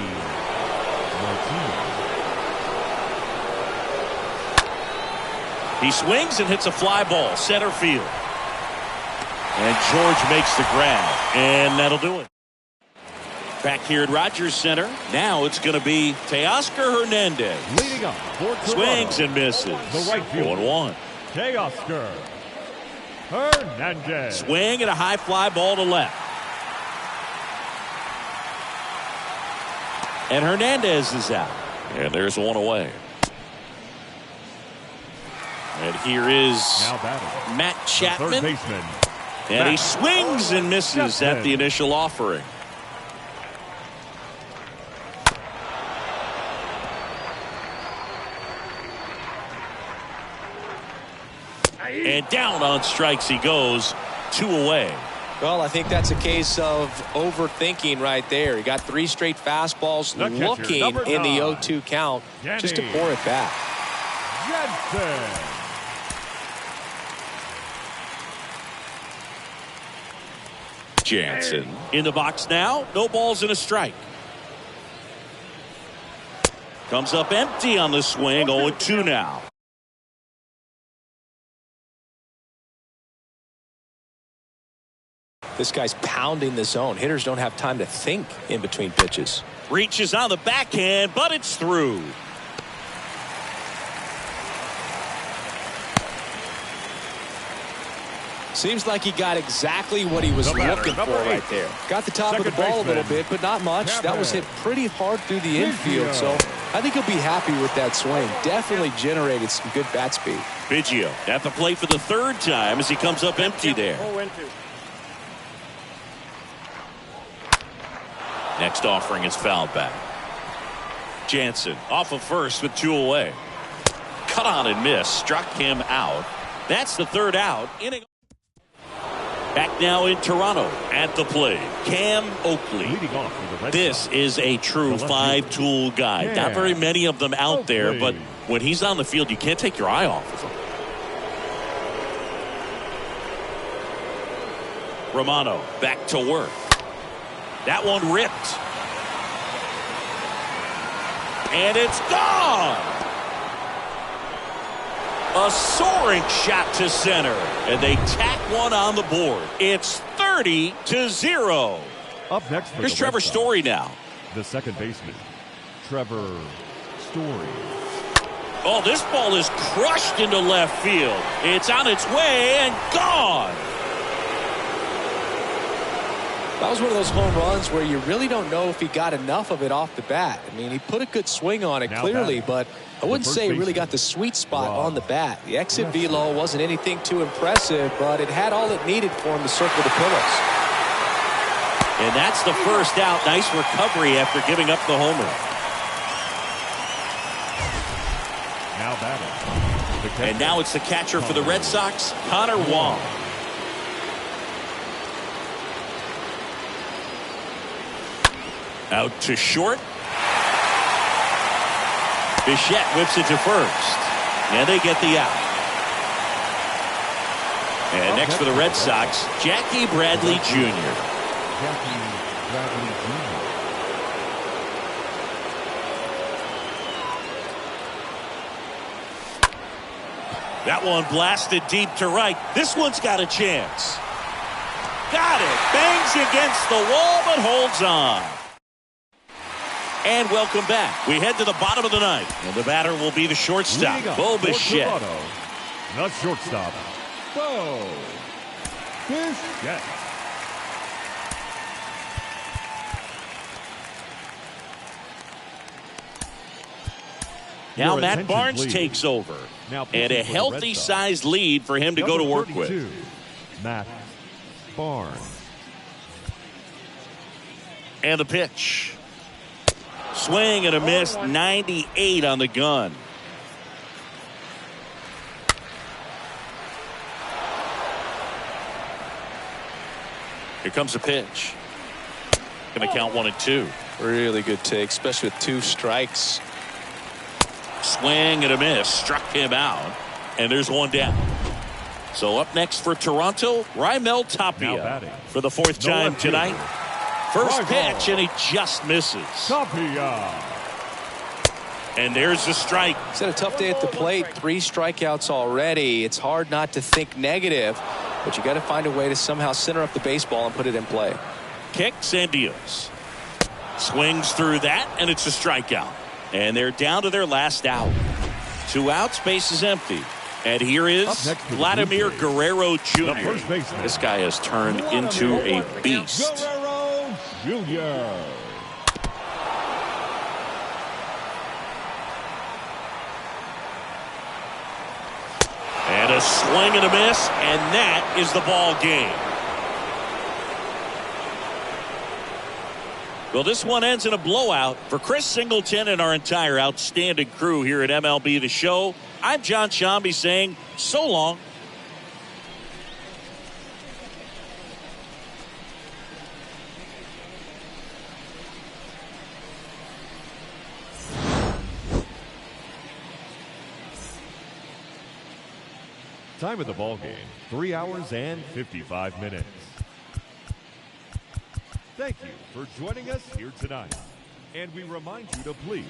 Martinez. He swings and hits a fly ball, center field. And George makes the grab, and that'll do it. Back here at Rogers Center, now it's going to be Teoscar Hernandez. Leading up for Toronto, Swings and misses. the right fielder, 1-1. Teoscar Hernandez. Swing and a high fly ball to left. And Hernandez is out. And there's one away. And here is Matt Chapman. Third baseman. And he swings and misses at the initial offering. And down on strikes he goes. 2 away. Well, I think that's a case of overthinking right there. He got 3 straight fastballs looking in the 0-2 count just to pour it back. Jepsen. Jansen in the box now. No balls and a strike. Comes up empty on the swing. 0-2 now. This guy's pounding the zone. Hitters don't have time to think in between pitches. Reaches on the backhand, but it's through. Seems like he got exactly what he was looking for right there. Got the top of the ball a little bit, but not much. That was hit pretty hard through the infield, so I think he'll be happy with that swing. Definitely generated some good bat speed. Biggio at the plate for the 3rd time as he comes up empty there. 0-2. Next offering is fouled back. Jansen off of first with 2 away. Cut on and miss. Struck him out. That's the 3rd out. Inning. Back now in Toronto at the plate. Cam Oakley. This is a true 5-tool guy. Yeah. Not very many of them out there, but when he's on the field, you can't take your eye off of him. Romano back to work. That one ripped. And it's gone. A soaring shot to center. And they tack one on the board. It's 30-0. Up next, here's Trevor Story now. The second baseman, Trevor Story. Oh, this ball is crushed into left field. It's on its way and gone. That was one of those home runs where you really don't know if he got enough of it off the bat. I mean, he put a good swing on it clearly, but I wouldn't say he really got the sweet spot on the bat. The exit velo wasn't anything too impressive, but it had all it needed for him to circle the pillows. And that's the first out. Nice recovery after giving up the homer. Now batting. And now it's the catcher for the Red Sox, Connor Wong. Out to short. Bichette whips it to first. And they get the out. And next for the Red Sox, Jackie Bradley Jr. Jackie Bradley Jr. That one blasted deep to right. This one's got a chance. Got it. Bangs against the wall, but holds on. And welcome back. We head to the bottom of the ninth. And the batter will be the shortstop, Bo Bichette. The shortstop, Bo Bichette. Now Your Matt attention, Barnes please. takes over. Now And a pitching for the Red healthy Sox, sized lead for him to go to number work 32, with. Matt Barnes. And the pitch. Swing and a miss. 98 on the gun. Here comes the pitch. Going to count 1-2. Really good take, especially with 2 strikes. Swing and a miss. Struck him out. And there's 1 down. So up next for Toronto, Raimel Now Tapia batting. for the 4th time left tonight. fielder, First Raimel pitch, and he just misses. Tapia. And there's the strike. He's had a tough day at the plate. 3 strikeouts already. It's hard not to think negative, but you got to find a way to somehow center up the baseball and put it in play. Kicks and deals. Swings through that, and it's a strikeout. And they're down to their last out. 2 outs, base is empty. And here is Up next for the Vladimir Blue Jays, Guerrero the Jr. first baseman, This guy has turned into a beast. Guerrero Jr. And a swing and a miss, and that is the ball game. Well, this one ends in a blowout. For Chris Singleton and our entire outstanding crew here at MLB The Show, I'm John Shambi saying so long. Time of the ball game, 3 hours and 55 minutes. Thank you for joining us here tonight. And we remind you to please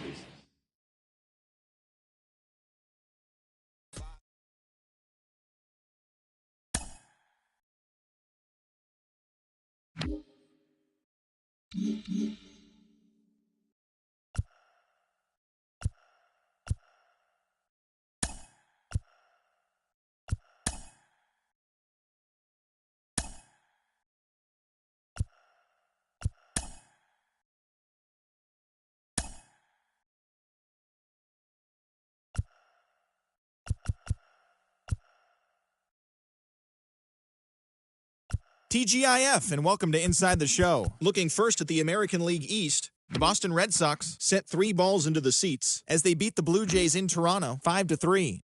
TGIF, and welcome to Inside the Show. Looking first at the American League East, the Boston Red Sox sent 3 balls into the seats as they beat the Blue Jays in Toronto 5-3.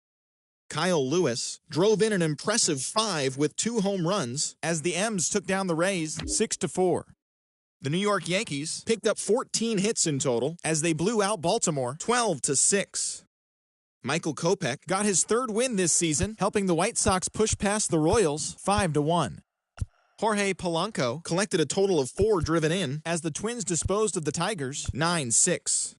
Kyle Lewis drove in an impressive 5 with 2 home runs as the M's took down the Rays 6-4. The New York Yankees picked up 14 hits in total as they blew out Baltimore 12-6. Michael Kopech got his 3rd win this season, helping the White Sox push past the Royals 5-1. Jorge Polanco collected a total of 4 driven in as the Twins disposed of the Tigers 9-6.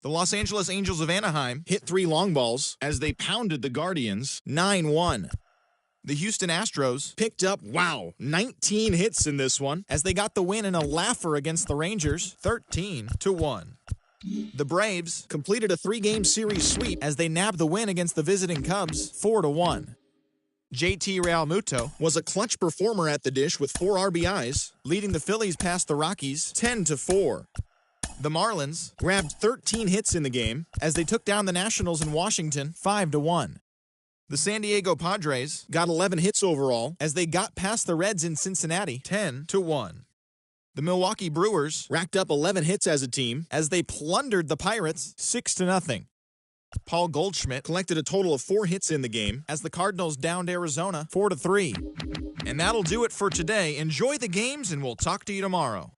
The Los Angeles Angels of Anaheim hit 3 long balls as they pounded the Guardians 9-1. The Houston Astros picked up, 19 hits in this one as they got the win in a laugher against the Rangers 13-1. The Braves completed a 3-game series sweep as they nabbed the win against the visiting Cubs 4-1. JT Realmuto was a clutch performer at the dish with 4 RBIs, leading the Phillies past the Rockies 10-4. The Marlins grabbed 13 hits in the game as they took down the Nationals in Washington 5-1. The San Diego Padres got 11 hits overall as they got past the Reds in Cincinnati 10-1. The Milwaukee Brewers racked up 11 hits as a team as they plundered the Pirates 6-0. Paul Goldschmidt collected a total of 4 hits in the game as the Cardinals downed Arizona 4-3. And that'll do it for today. Enjoy the games, and we'll talk to you tomorrow.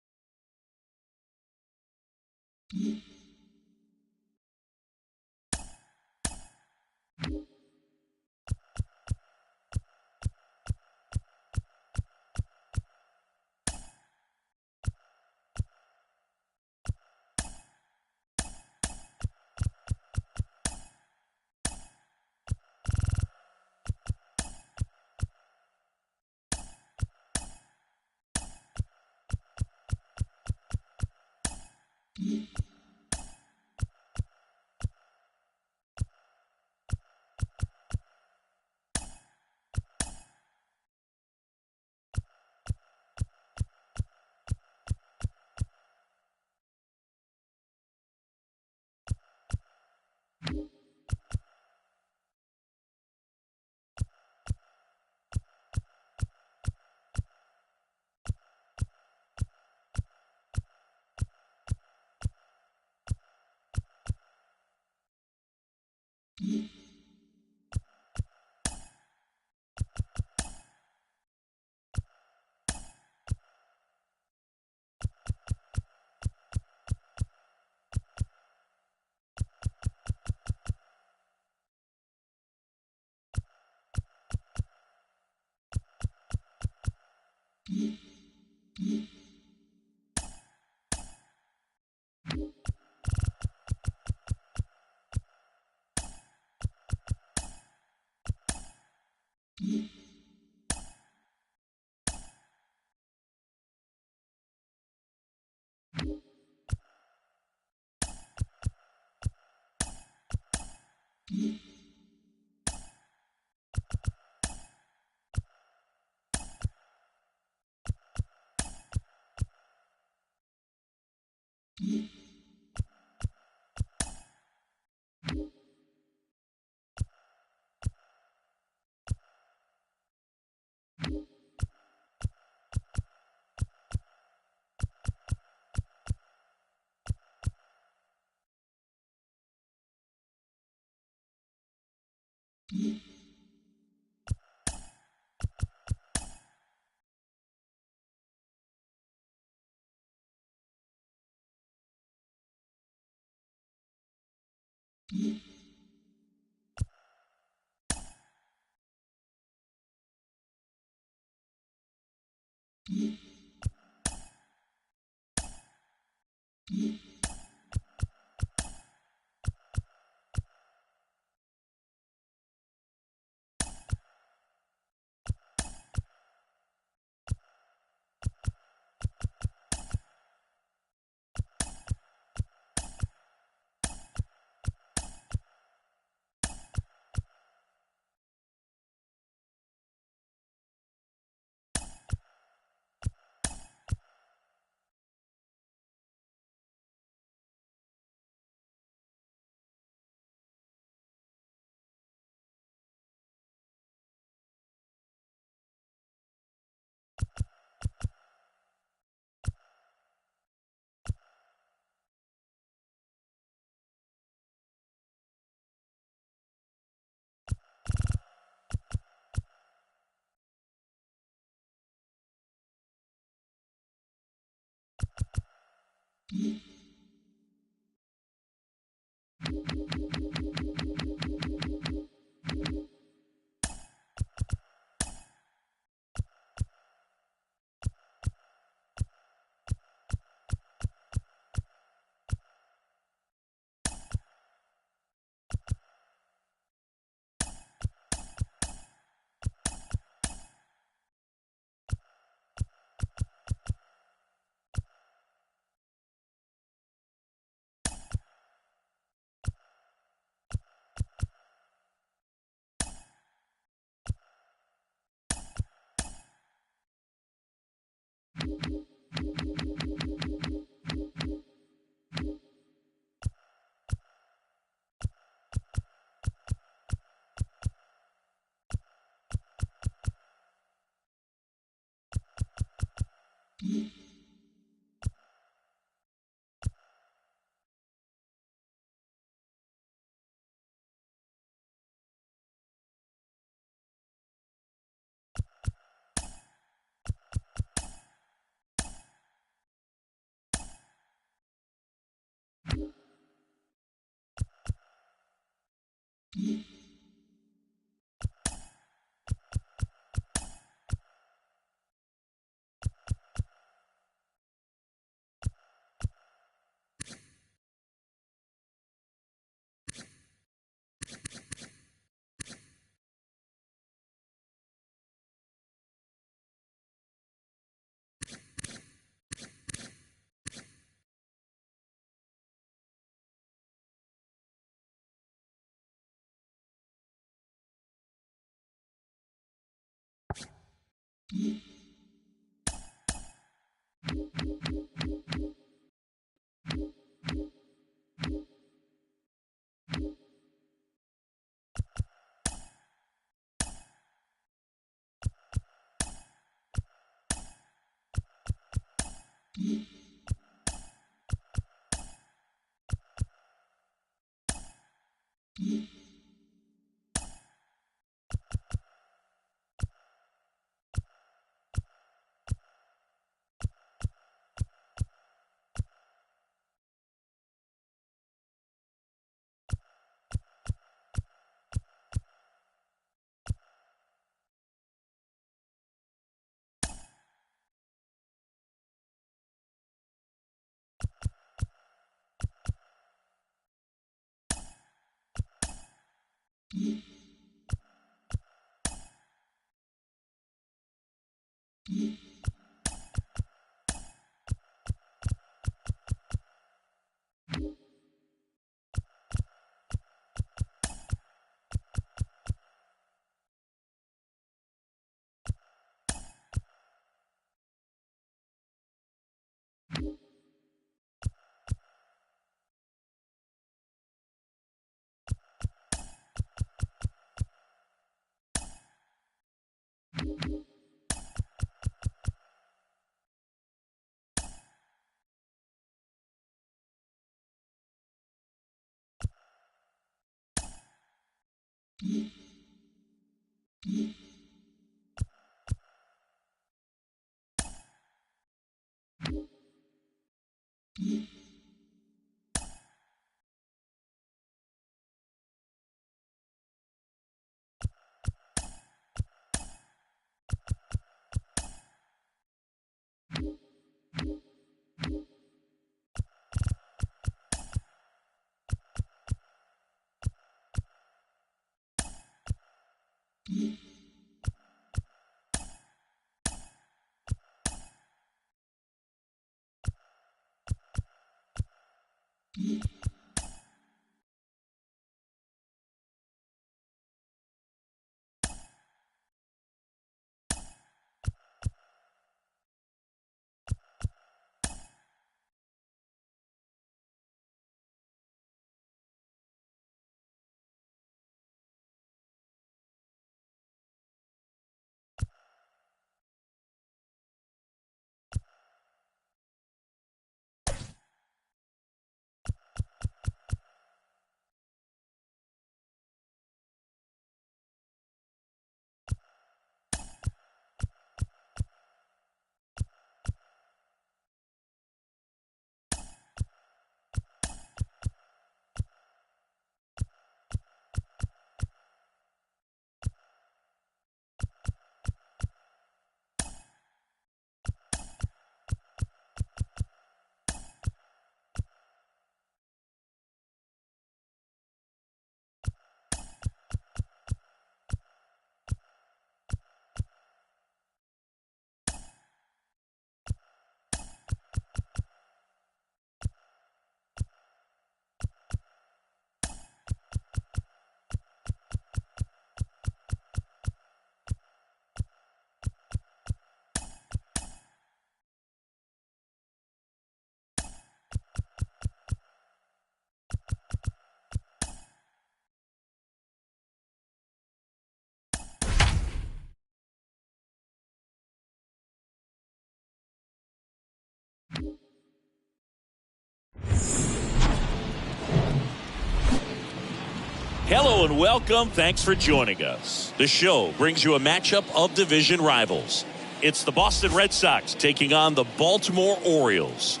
Hello and welcome. Thanks for joining us. The show brings you a matchup of division rivals. It's the Boston Red Sox taking on the Baltimore Orioles.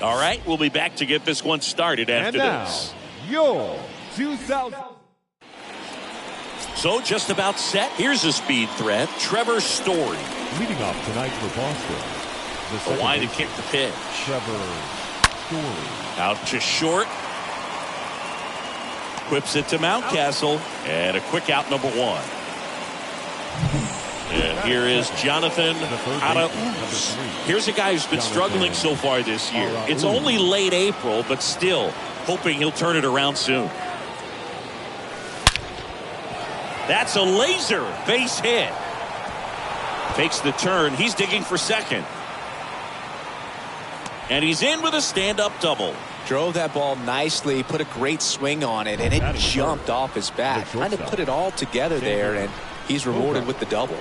All right, we'll be back to get this one started after this. Your 2000. So just about set. Here's a speed threat, Trevor Story. Leading off tonight for Boston. The line to kick the pitch. Trevor Story. Out to short. Whips it to Mountcastle. And a quick out, number one. And here is Jonathan Arauz. Here's a guy who's been struggling so far this year. It's only late April, but still hoping he'll turn it around soon. That's a laser base hit. Takes the turn. He's digging for second. And he's in with a stand-up double. Drove that ball nicely, put a great swing on it, and it jumped off his bat. Trying to put it all together there, and he's rewarded with the double.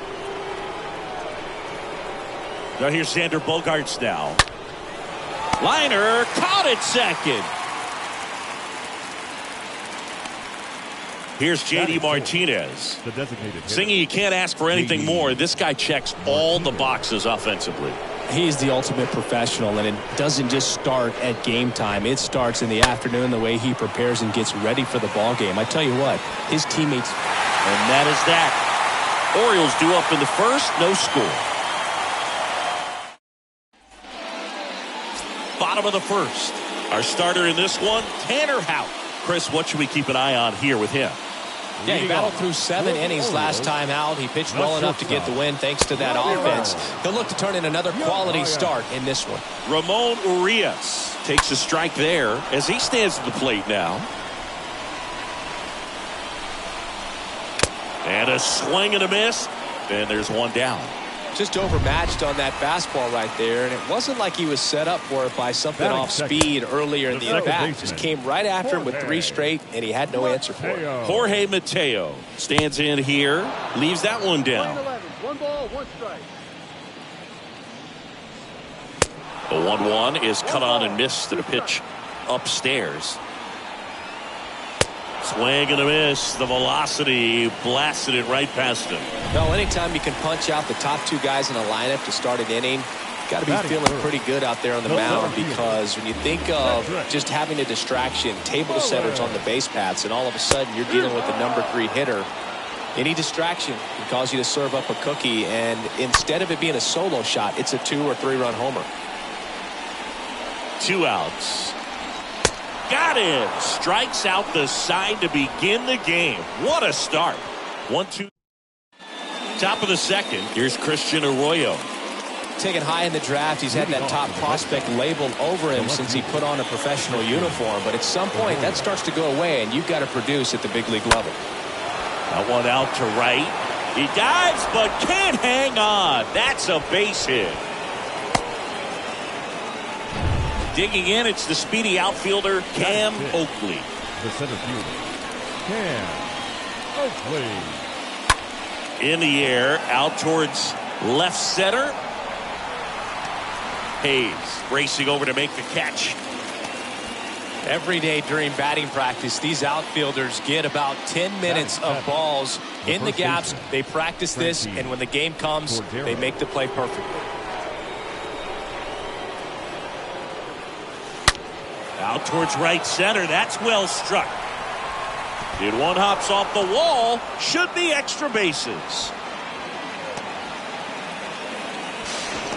Now here's Xander Bogaerts now. Liner caught at second. Here's J.D. Martinez. The designated Singing, you can't ask for anything more. This guy checks all the boxes offensively. He's the ultimate professional, and it doesn't just start at game time. It starts in the afternoon, the way he prepares and gets ready for the ball game. I tell you what, his teammates. And that is that. Orioles due up in the first, no score. Bottom of the first. Our starter in this one, Tanner Houck. Chris, what should we keep an eye on here with him? Yeah, he battled through 7 innings last time out. He pitched well enough to get the win thanks to that offense. He'll look to turn in another quality start in this one. Ramon Urias takes a strike there as he stands at the plate now. And a swing and a miss. And there's one down. Just overmatched on that fastball right there, and it wasn't like he was set up for it by something off speed earlier in the at-bat. Just came right after him with 3 straight, and he had no answer for it. Jorge Mateo stands in here, leaves that one down. 1 ball, 1 strike. The 1-1 is cut on and missed to the pitch upstairs. Swing and a miss. The velocity blasted it right past him. Well, anytime you can punch out the top two guys in a lineup to start an inning, you've got to be feeling pretty good out there on the mound, because when you think of just having a distraction, table setters on the base paths, and all of a sudden you're dealing with the number 3 hitter, any distraction can cause you to serve up a cookie, and instead of it being a solo shot, it's a 2 or 3 run homer. 2 outs. Got him. Strikes out the side to begin the game. What a start. 1-2. Top of the second. Here's Christian Arroyo. Taken high in the draft, he's had that top prospect labeled over him since he put on a professional uniform. But at some point, that starts to go away, and you've got to produce at the big league level. That one out to right. He dives, but can't hang on. That's a base hit. Digging in, it's the speedy outfielder, Cam Oakley. The center fielder, Cam Oakley. In the air, out towards left center. Hayes racing over to make the catch. Every day during batting practice, these outfielders get about 10 minutes of balls in the gaps. They practice this, and when the game comes, they make the play perfectly. Out towards right center. That's well struck. Did one hops off the wall. Should be extra bases.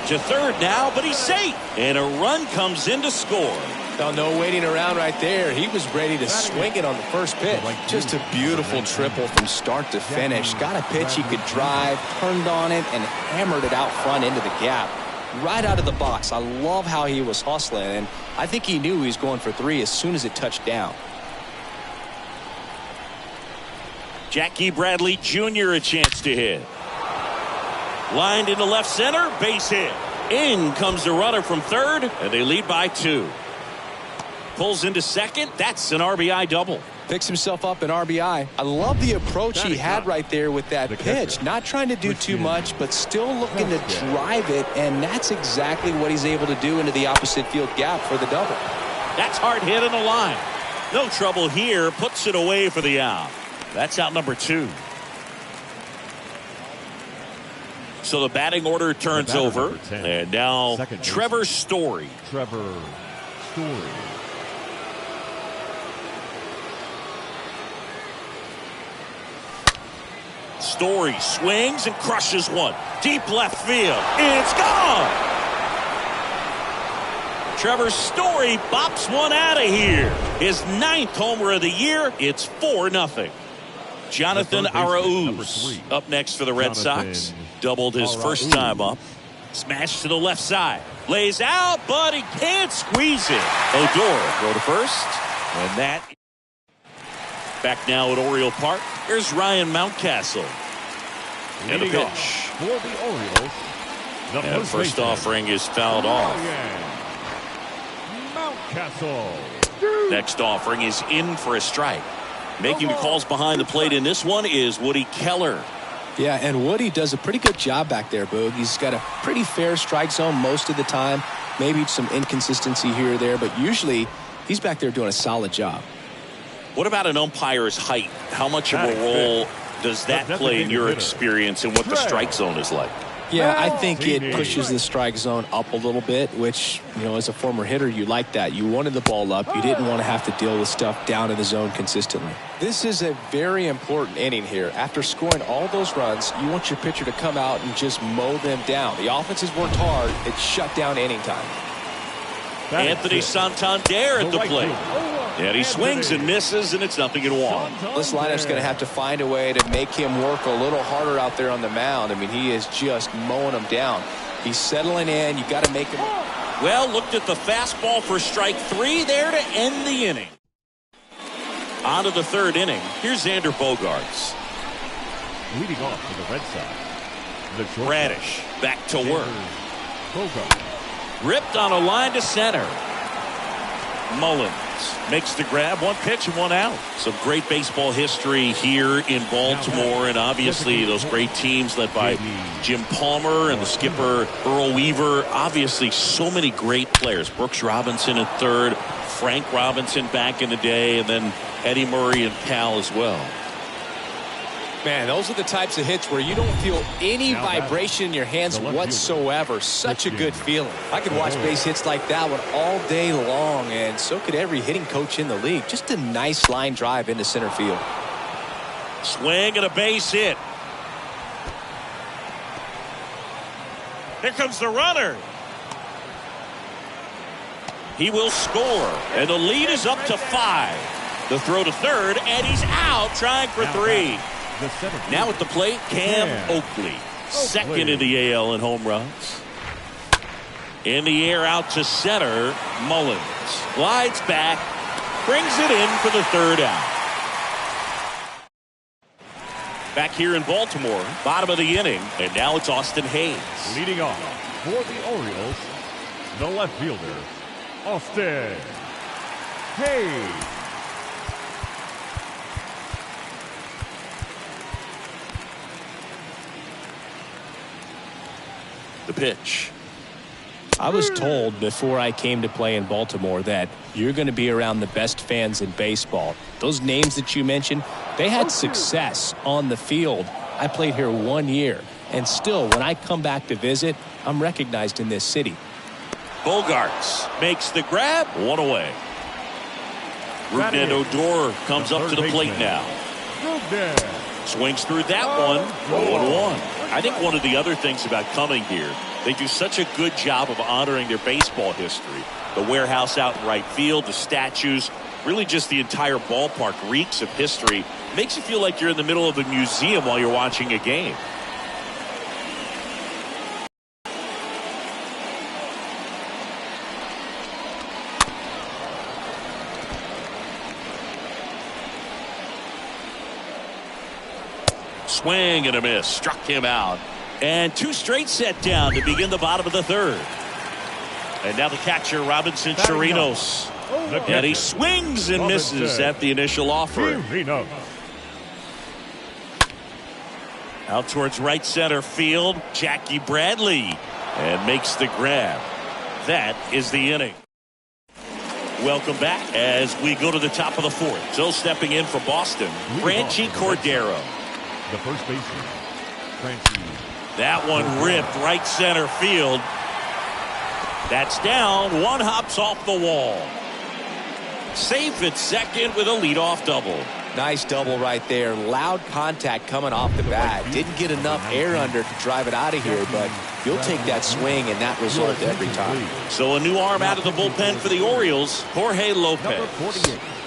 To third now, but he's safe. And a run comes in to score. Now, no waiting around right there. He was ready to swing it on the first pitch. Just a beautiful triple from start to finish. Got a pitch he could drive, turned on it, and hammered it out front into the gap. Right out of the box. I love how he was hustling, and I think he knew he was going for 3 as soon as it touched down. Jackie Bradley Jr. a chance to hit. Lined into left center, base hit. In comes the runner from third, and they lead by 2. Pulls into second. That's an RBI double. Picks himself up an RBI. I love the approach he had right there with that pitch. Not trying to do too much, but still looking to drive it, and that's exactly what he's able to do into the opposite field gap for the double. That's hard hit in the line. No trouble here. Puts it away for the out. That's out number 2. So the batting order turns over, and now Trevor Story. Trevor Story. Story swings and crushes one. Deep left field. It's gone. Trevor Story bops one out of here. His 9th homer of the year. It's 4-0. Jonathan Arauz up next for the Red Sox. Doubled his first time up. Smash to the left side. Lays out, but he can't squeeze it. Odor go to first. And that. Back now at Oriole Park. Here's Ryan Mountcastle. And a pitch. For the Orioles. And first offering is fouled off. Mountcastle. Next offering is in for a strike. Making the calls behind the plate in this one is Woody Keller. Yeah, and Woody does a pretty good job back there, Boog. He's got a pretty fair strike zone most of the time. Maybe some inconsistency here or there, but usually he's back there doing a solid job. What about an umpire's height? How much of a role does that play in your experience and what the strike zone is like? Yeah, I think it pushes the strike zone up a little bit, which, you know, as a former hitter, you like that. You wanted the ball up. You didn't want to have to deal with stuff down in the zone consistently. This is a very important inning here. After scoring all those runs, you want your pitcher to come out and just mow them down. The offense has worked hard. It's shut down inning time. Anthony Santander at the plate. And he swings and misses, and it's 0-1. This lineup's going to have to find a way to make him work a little harder out there on the mound. I mean, he is just mowing them down. He's settling in. You got to make him. Well, looked at the fastball for strike 3 there to end the inning. On to the 3rd inning. Here's Xander Bogaerts. Leading off for the Red Sox. Radish back to work. Bogaerts. Ripped on a line to center. Mullins makes the grab. 1 pitch and 1 out. Some great baseball history here in Baltimore, and obviously those great teams led by Jim Palmer and the skipper Earl Weaver. Obviously so many great players. Brooks Robinson at third, Frank Robinson back in the day, and then Eddie Murray and Cal as well. Man, those are the types of hits where you don't feel any vibration in your hands whatsoever. Such a good feeling. I could watch base hits like that one all day long, and so could every hitting coach in the league. Just a nice line drive into center field. Swing and a base hit. Here comes the runner. He will score, and the lead is up to 5. The throw to third, and he's out trying for 3. Now at the plate, Cam Oakley. Second in the AL in home runs. In the air out to center, Mullins. Glides back, brings it in for the third out. Back here in Baltimore, bottom of the inning, and now it's Austin Hayes. Leading off for the Orioles, the left fielder, Austin Hayes. The pitch. I was told before I came to play in Baltimore that you're going to be around the best fans in baseball. Those names that you mentioned, they had success on the field. I played here 1 year, and still, when I come back to visit, I'm recognized in this city. Bogarts makes the grab. 1 away. Ruben Odor comes up to the plate now. Swings through that one. 1-1. I think one of the other things about coming here, they do such a good job of honoring their baseball history. The warehouse out in right field, the statues, really just the entire ballpark reeks of history. Makes you feel like you're in the middle of a museum while you're watching a game. Swing and a miss. Struck him out. And 2 straight set down to begin the bottom of the third. And now the catcher, Robinson Chirinos. And he swings and misses at the initial offer. Out towards right center field, Jackie Bradley. And makes the grab. That is the inning. Welcome back as we go to the top of the 4th. So stepping in for Boston, Franchi Cordero. The first baseman, Franchi. That one ripped right center field. That's down. 1 hops off the wall. Safe at second with a leadoff double. Nice double right there. Loud contact coming off the bat. Didn't get enough air under to drive it out of here, but you'll take that swing and that result every time. So a new arm out of the bullpen for the Orioles, Jorge Lopez.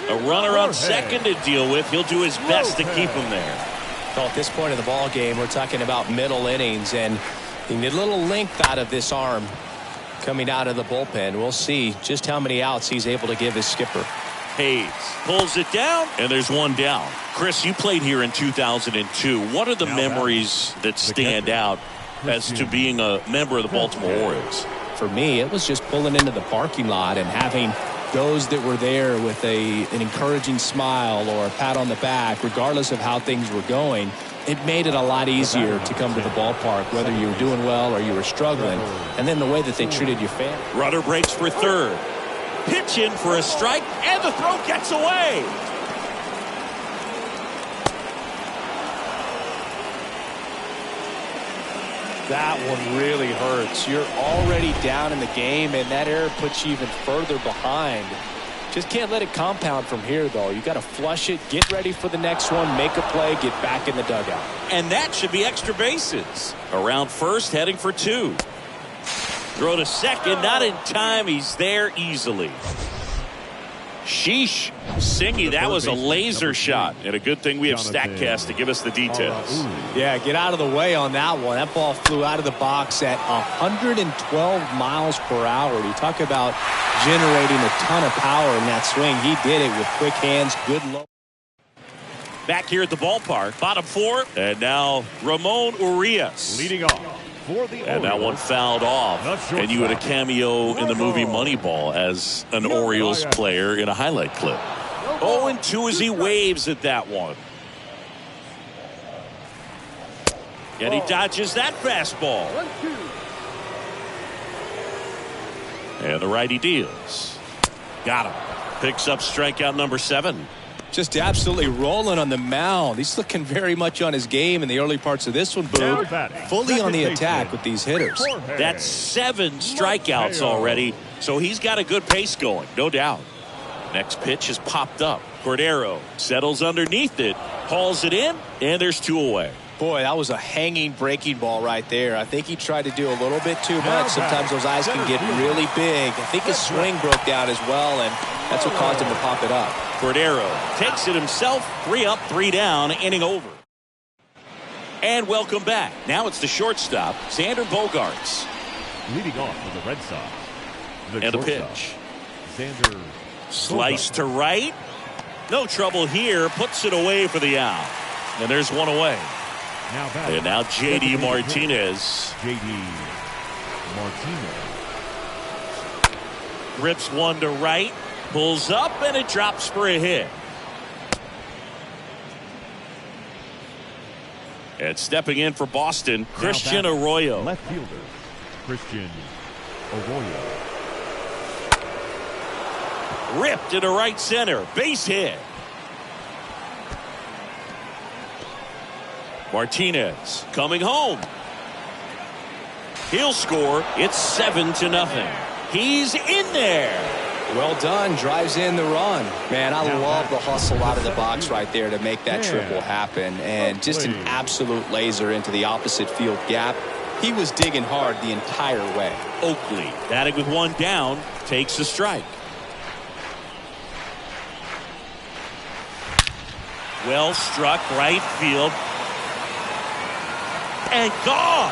A runner on second to deal with. He'll do his best to keep him there. So at this point of the ball game, we're talking about middle innings, and you need a little length out of this arm coming out of the bullpen. We'll see just how many outs he's able to give his skipper. Hayes pulls it down, and there's 1 down. Chris, you played here in 2002. What are the memories that stand out as to being a member of the Baltimore Orioles? For me, it was just pulling into the parking lot and having those that were there with an encouraging smile or a pat on the back, regardless of how things were going. It made it a lot easier to come to the ballpark, whether you were doing well or you were struggling. And then the way that they treated your family. Runner breaks for third. Pitch in for a strike, and the throw gets away. That one really hurts. You're already down in the game, and that error puts you even further behind. Just can't let it compound from here, though. You got to flush it, get ready for the next one, make a play, get back in the dugout. And that should be extra bases. Around first, heading for 2. Throw to second, not in time. He's there easily. Sheesh. Singy, that was a laser shot. And a good thing we have StatCast to give us the details. Yeah, get out of the way on that one. That ball flew out of the box at 112 miles per hour. You talk about generating a ton of power in that swing. He did it with quick hands, good low. Back here at the ballpark, bottom 4. And now Ramon Urias. Leading off. And that one fouled off. And you had a cameo in the movie Moneyball as an Orioles player in a highlight clip. 0-2 as he waves at that one. And he dodges that fastball. And the righty deals. Got him. Picks up strikeout number 7. Just absolutely rolling on the mound. He's looking very much on his game in the early parts of this one, Boog. Fully on the attack with these hitters. That's 7 strikeouts already, so he's got a good pace going, no doubt. Next pitch is popped up. Cordero settles underneath it, hauls it in, and there's 2 away. Boy, that was a hanging breaking ball right there. I think he tried to do a little bit too much. Sometimes those eyes can get really big. I think his swing broke down as well, and that's what caused him to pop it up. Cordero takes it himself. 3 up, 3 down, inning over. And welcome back. Now it's the shortstop, Xander Bogaerts. Leading off for the Red Sox. And a pitch. Xander. Slice to right. No trouble here. Puts it away for the out. And there's 1 away. And now J.D. Martinez. J.D. Martinez. Rips 1 to right. Pulls up, and it drops for a hit. And stepping in for Boston, Christian Arroyo. Left fielder, Christian Arroyo. Ripped into right center. Base hit. Martinez coming home. He'll score. It's 7-0. He's in there. Well done. Drives in the run. Man, I love the hustle out of the box right there to make that triple happen. And just an absolute laser into the opposite field gap. He was digging hard the entire way. Oakley, batting with 1 down, takes a strike. Well struck right field. And gone.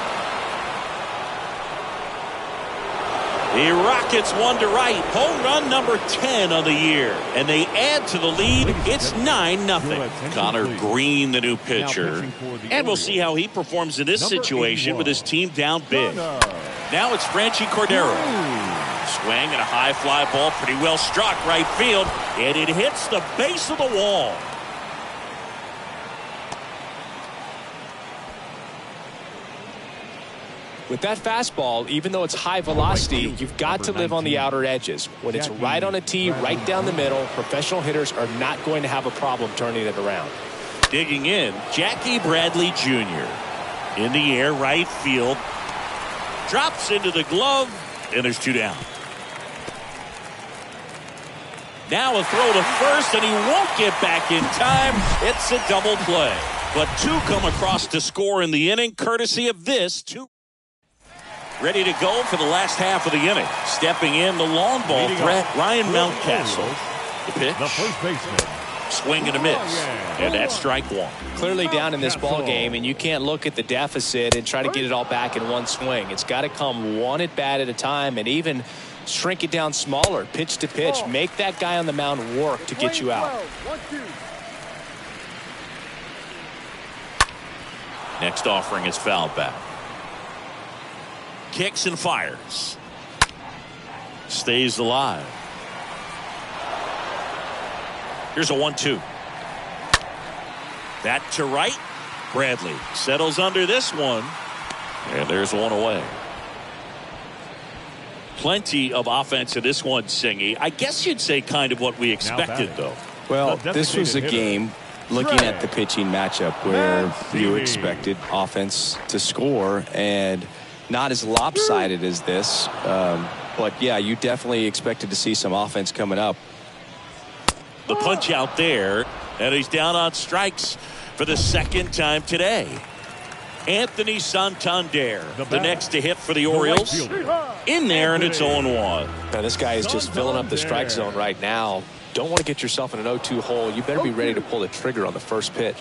He rockets 1 to right. Home run number 10 of the year. And they add to the lead. It's 9-0. Connor Green, the new pitcher. And we'll see how he performs in this situation with his team down big. Now it's Franchy Cordero. Swing and a high fly ball. Pretty well struck right field. And it hits the base of the wall. With that fastball, even though it's high velocity, you've got to live on the outer edges. When it's right on a tee, right down the middle, professional hitters are not going to have a problem turning it around. Digging in, Jackie Bradley Jr. In the air, right field. Drops into the glove, and there's 2 down. Now a throw to first, and he won't get back in time. It's a double play. But 2 come across to score in the inning, courtesy of this 2. Ready to go for the last half of the inning. Stepping in, the long ball threat, Ryan Mountcastle. The pitch. The first baseman. Swing and a miss. And that's strike 1. Clearly down in this ball game, and you can't look at the deficit and try to get it all back in one swing. It's got to come 1 at bat at a time, and even shrink it down smaller, pitch to pitch. Make that guy on the mound work to get you out. Next offering is fouled back. Kicks and fires. Stays alive. Here's a 1-2. That to right. Bradley settles under this one. And there's 1 away. Plenty of offense in this one, Singy. I guess you'd say kind of what we expected, though. Well, this was a game, looking at the pitching matchup, where you expected offense to score, and not as lopsided as this. But, yeah, you definitely expected to see some offense coming up. The punch out there, and he's down on strikes for the 2nd time today. Anthony Santander, the next to hit for the Orioles. In there, and it's 0-1. Now, this guy is just filling up the strike zone right now. Don't want to get yourself in an 0-2 hole. You better be ready to pull the trigger on the first pitch.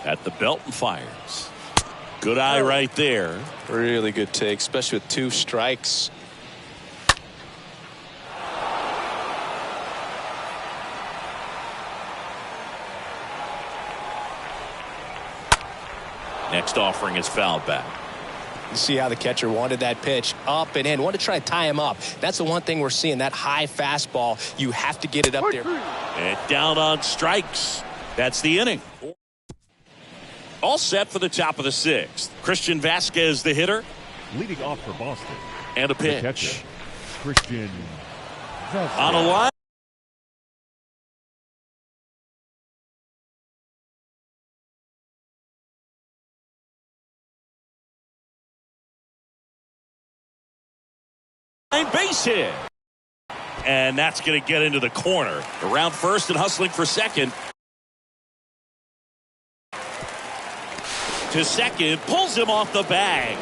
At the belt and fires. Good eye right there. Really good take, especially with 2 strikes. Next offering is fouled back. You see how the catcher wanted that pitch up and in. Wanted to try to tie him up. That's the one thing we're seeing, that high fastball. You have to get it up there. And down on strikes. That's the inning. All set for the top of the 6th. Christian Vasquez, the hitter. Leading off for Boston. And a pitch. The catcher, Christian Vasquez. On a line. Base hit. And that's going to get into the corner. Around first and hustling for second. To second, pulls him off the bag.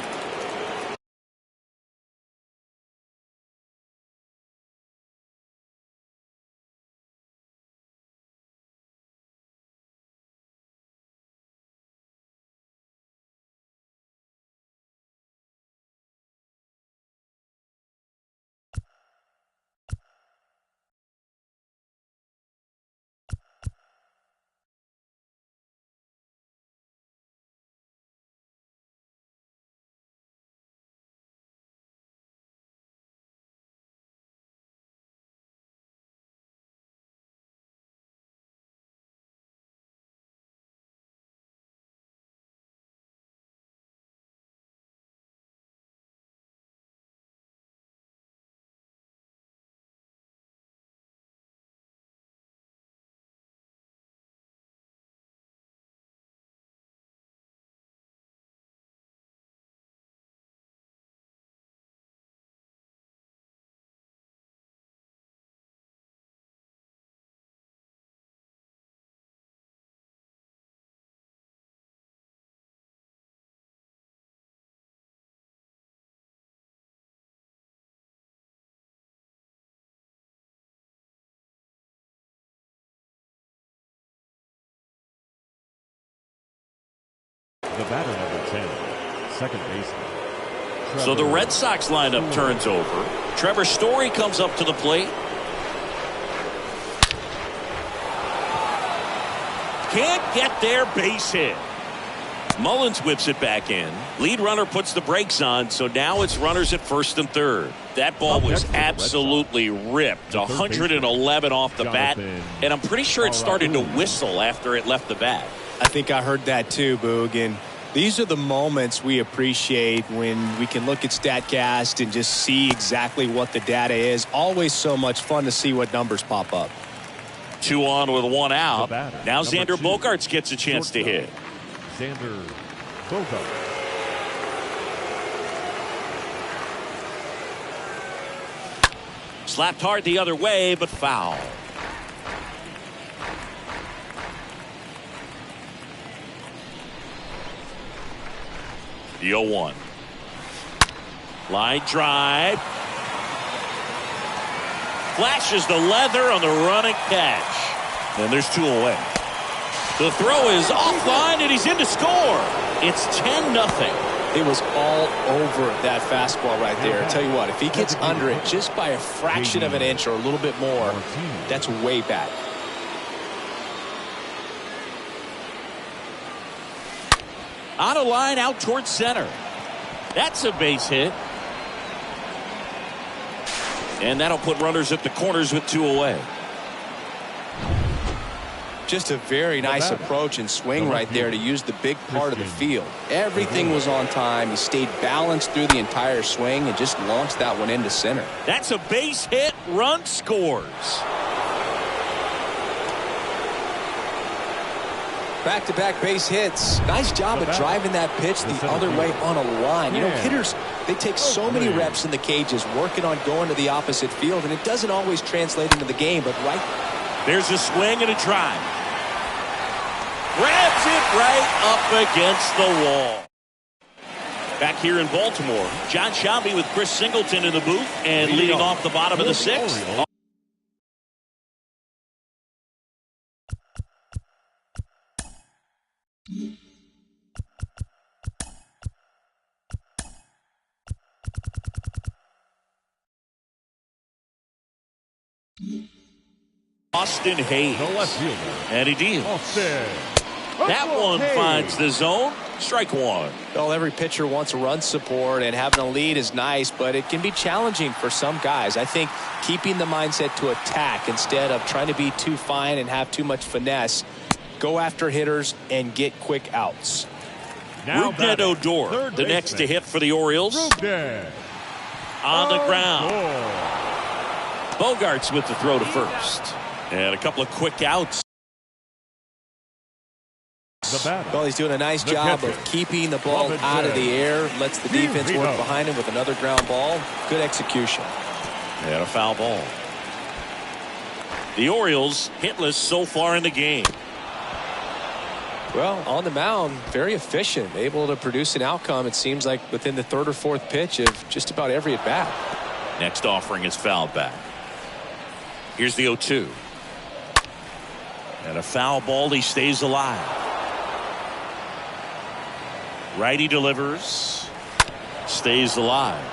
The batter, number 10, second baseman. So the Red Sox lineup turns over. Trevor Story comes up to the plate. Can't get there, base hit. Mullins whips it back in. Lead runner puts the brakes on, so now it's runners at first and third. That ball was absolutely ripped. 111 off the bat, and I'm pretty sure it started to whistle after it left the bat. I think I heard that too, Boog. And these are the moments we appreciate when we can look at StatCast and just see exactly what the data is. Always so much fun to see what numbers pop up. 2 on with 1 out. Now Xander Bogaerts gets a chance to hit. Xander Bogaerts. Slapped hard the other way, but foul. The 0-1. Line drive. Flashes the leather on the running catch. And there's 2 away. The throw is offline, and he's in to score. It's 10-0. It was all over that fastball right there. I tell you what, if he gets under it just by a fraction of an inch or a little bit more, that's way back. On a line out towards center. That's a base hit. And that'll put runners at the corners with 2 away. Just a very nice approach and swing right there to use the big part of the field. Everything was on time. He stayed balanced through the entire swing and just launched that one into center. That's a base hit. Run scores. Back-to-back base hits. Nice job of driving that pitch the other way on a line. You know, hitters, they take so many reps in the cages working on going to the opposite field, and it doesn't always translate into the game, but right. There's a swing and a drive. Grabs it right up against the wall. Back here in Baltimore, John Shambi with Chris Singleton in the booth and leading off the bottom of the 6th. Austin Hayes. And he deals. That one finds the zone. Strike 1. Well, every pitcher wants run support, and having a lead is nice, but it can be challenging for some guys. I think keeping the mindset to attack instead of trying to be too fine and have too much finesse. Go after hitters and get quick outs. Rougned Odor, the next to hit for the Orioles. On the ground. Bogaerts with the throw to first. And a couple of quick outs Well, he's doing a nice job of keeping the ball out of the air. Lets the defense work behind him with another ground ball. Good execution. And a foul ball. The Orioles hitless so far in the game. Well, on the mound, very efficient. Able to produce an outcome, it seems like, within the third or fourth pitch of just about every at-bat. Next offering is fouled back. Here's the 0-2. And a foul ball. He stays alive. Righty delivers. Stays alive.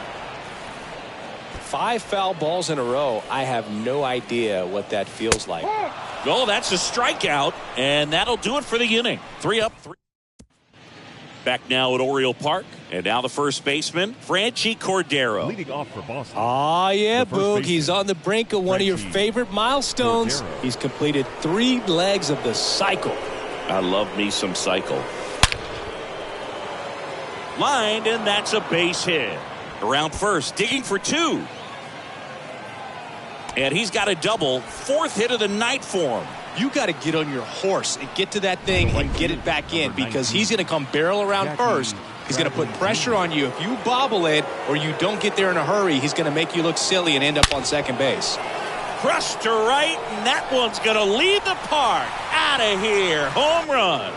5 foul balls in a row. I have no idea what that feels like. Oh, that's a strikeout, and that'll do it for the inning. 3 up, 3. Back now at Oriole Park, and now the first baseman, Franchi Cordero. Leading off for Boston. Ah, yeah, Boog. He's on the brink of one of your favorite milestones. Cordero. He's completed 3 legs of the cycle. I love me some cycle. Lined, and that's a base hit. Around first, digging for 2. And he's got a double. 4th hit of the night for him. You got to get on your horse and get to that thing and get it back in, because he's going to come barrel around first. He's going to put pressure on you. If you bobble it or you don't get there in a hurry, he's going to make you look silly and end up on second base. Crushed to right, and that one's going to leave the park. Out of here. Home run.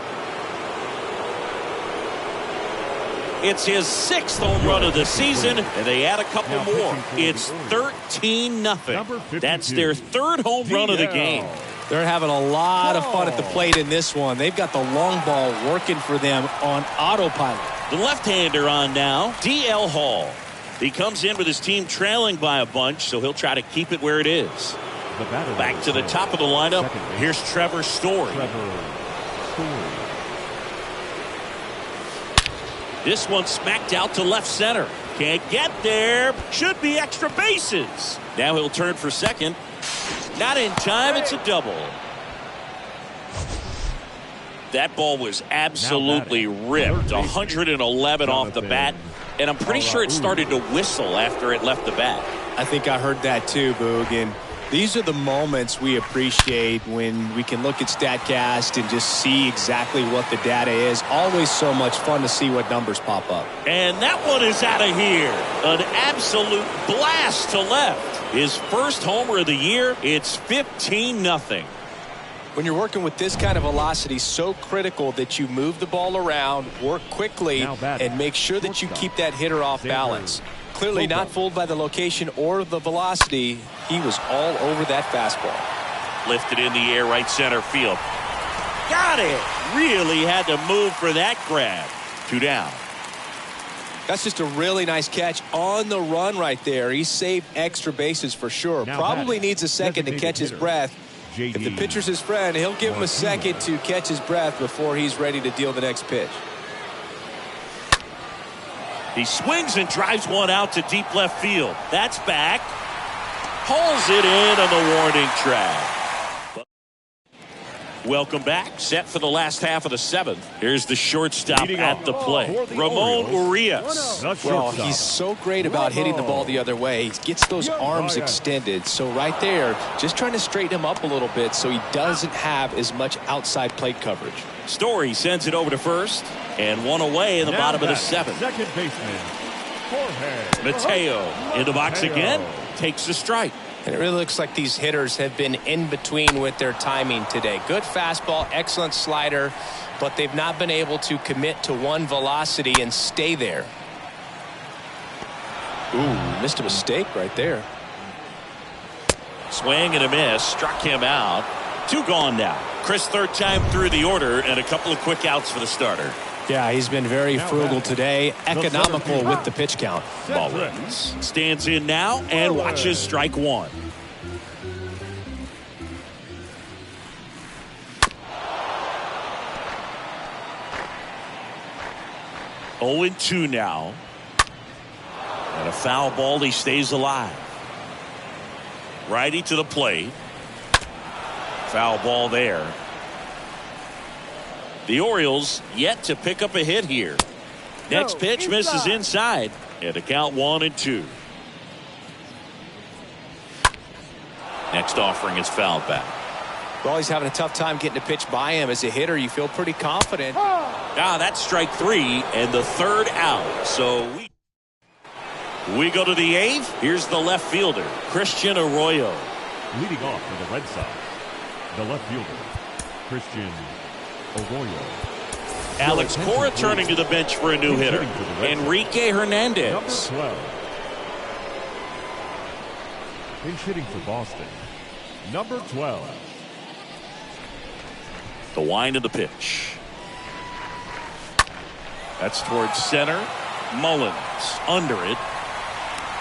It's his 6th home run of the season, and they add a couple more. It's 13-0. That's their 3rd home run of the game. They're having a lot of fun at the plate in this one. They've got the long ball working for them on autopilot. The left-hander on now, D.L. Hall. He comes in with his team trailing by a bunch, so he'll try to keep it where it is. Back to the top of the lineup. Here's Trevor Story. This one smacked out to left center. Can't get there. Should be extra bases. Now he'll turn for second. Not in time. It's a double. That ball was absolutely ripped. 111 off the bat. And I'm pretty sure it started to whistle after it left the bat. I think I heard that too, Boog. And these are the moments we appreciate when we can look at StatCast and just see exactly what the data is. Always so much fun to see what numbers pop up. And that one is out of here. An absolute blast to left. His first homer of the year. It's 15-0. When you're working with this kind of velocity, so critical that you move the ball around, work quickly, and make sure that you keep that hitter off balance. Clearly not fooled by the location or the velocity. He was all over that fastball. Lifted in the air, right center field. Got it. Really had to move for that grab. 2 down. That's just a really nice catch on the run right there. He saved extra bases for sure. Probably needs a second to catch his breath. If the pitcher's his friend, he'll give him a second to catch his breath before he's ready to deal the next pitch. He swings and drives one out to deep left field. That's back. Pulls it in on the warning track. Welcome back. Set for the last half of the 7th. Here's the shortstop at the plate, Ramon Urias. Well, he's so great about hitting the ball the other way. He gets those arms extended. So right there, just trying to straighten him up a little bit so he doesn't have as much outside plate coverage. Story sends it over to first, and one away in the bottom of the 7th. Second baseman, Jorge Mateo in the box again, takes the strike. And it really looks like these hitters have been in between with their timing today. Good fastball, excellent slider, but they've not been able to commit to one velocity and stay there. Ooh, missed a mistake right there. Swing and a miss, struck him out. 2 gone now. Chris, 3rd time through the order, and a couple of quick outs for the starter. Yeah, he's been very frugal today, economical with the pitch count. Ball wins. Stands in now and watches strike 1. Oh, 2 now. And a foul ball. He stays alive. Righty to the plate. Foul ball there. The Orioles yet to pick up a hit here. Next pitch misses inside. And a count 1-2. Next offering is fouled back. Well, he's having a tough time getting a pitch by him. As a hitter, you feel pretty confident. That's strike 3 and the third out. So we go to the 8th. Here's the left fielder, Christian Arroyo. Leading off for the Red Sox, the left fielder, Christian Arroyo. Alex Cora turning to the bench for a new hitter, Enrique Hernandez. Number 12. Pinch hitting for Boston, number 12. The wind of the pitch. That's towards center. Mullins under it.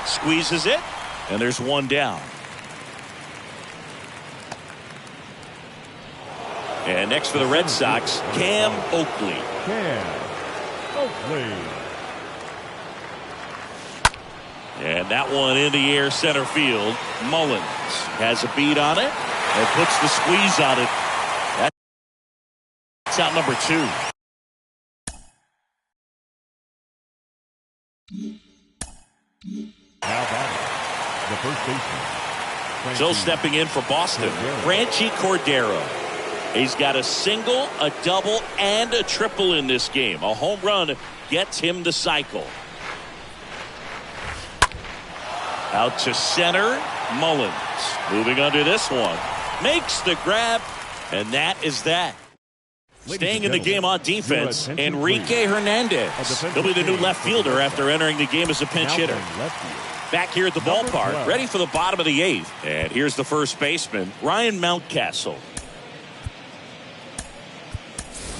Squeezes it. And there's one down. And next for the Red Sox, Cam Oakley. Cam Oakley. And that one in the air center field. Mullins has a beat on it and puts the squeeze on it. That's out number 2. Now batting, the first baseman. Still stepping in for Boston, Franchy Cordero. He's got a single, a double, and a triple in this game. A home run gets him the cycle. Out to center, Mullins. Moving under this one. Makes the grab, and that is that. Staying in the game on defense, Enrique Hernandez. He'll be the new left fielder after entering the game as a pinch hitter. Back here at the ballpark, ready for the bottom of the 8th. And here's the first baseman, Ryan Mountcastle.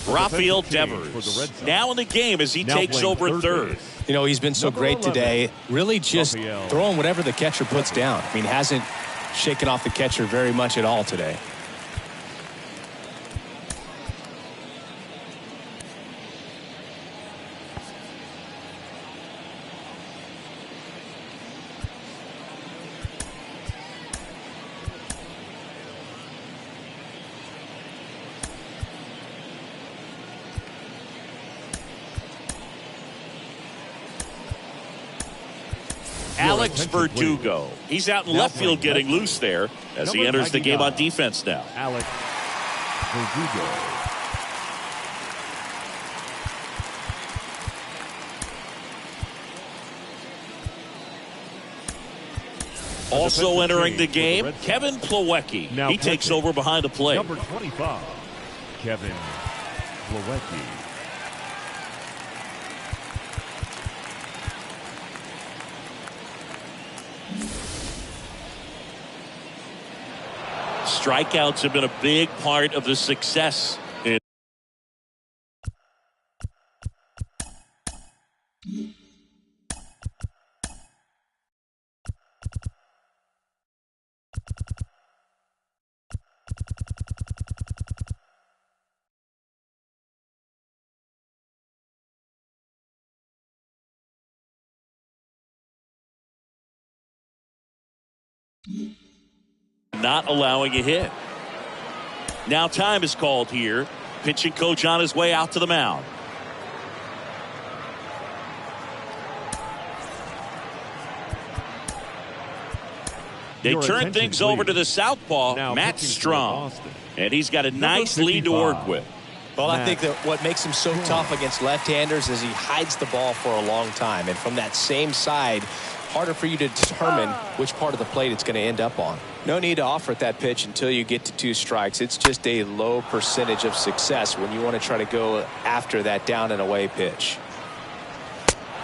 Rafael Devers now in the game as he takes over at third. You know, he's been so great today. Really just throwing whatever the catcher puts down. I mean, hasn't shaken off the catcher very much at all today. Alex Verdugo. He's out in left field getting loose there as he enters the game on defense now. Alex Verdugo. Also entering the game, Kevin Plawecki. He takes over behind the plate. Number 25, Kevin Plawecki. Strikeouts have been a big part of the success. Not allowing a hit. Now time is called here. Pitching coach on his way out to the mound. They turn things over to the southpaw, Matt Strong. And he's got a nice lead to work with. Well, I think that what makes him so tough against left-handers is he hides the ball for a long time. And from that same side, harder for you to determine which part of the plate it's going to end up on. No need to offer at that pitch until you get to 2 strikes. It's just a low percentage of success when you want to try to go after that down and away pitch.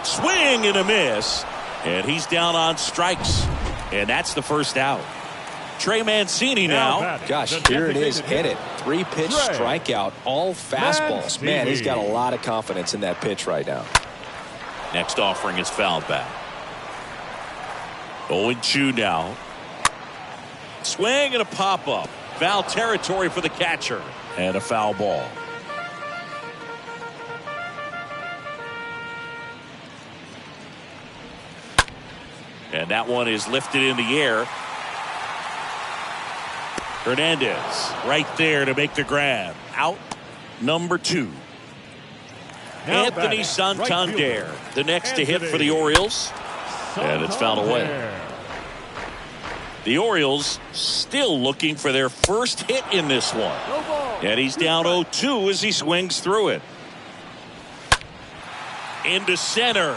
Swing and a miss. And he's down on strikes. And that's the first out. Trey Mancini now. Gosh, here it is. Hit it. 3-pitch strikeout. All fastballs. Man, he's got a lot of confidence in that pitch right now. Next offering is fouled back. 0-2 now. Swing and a pop-up. Foul territory for the catcher. And a foul ball. And that one is lifted in the air. Hernandez right there to make the grab. Out number 2. Now Anthony Santander, the next to hit for the Orioles. And it's fouled away. The Orioles still looking for their first hit in this one. And he's down 0-2 as he swings through it. Into center.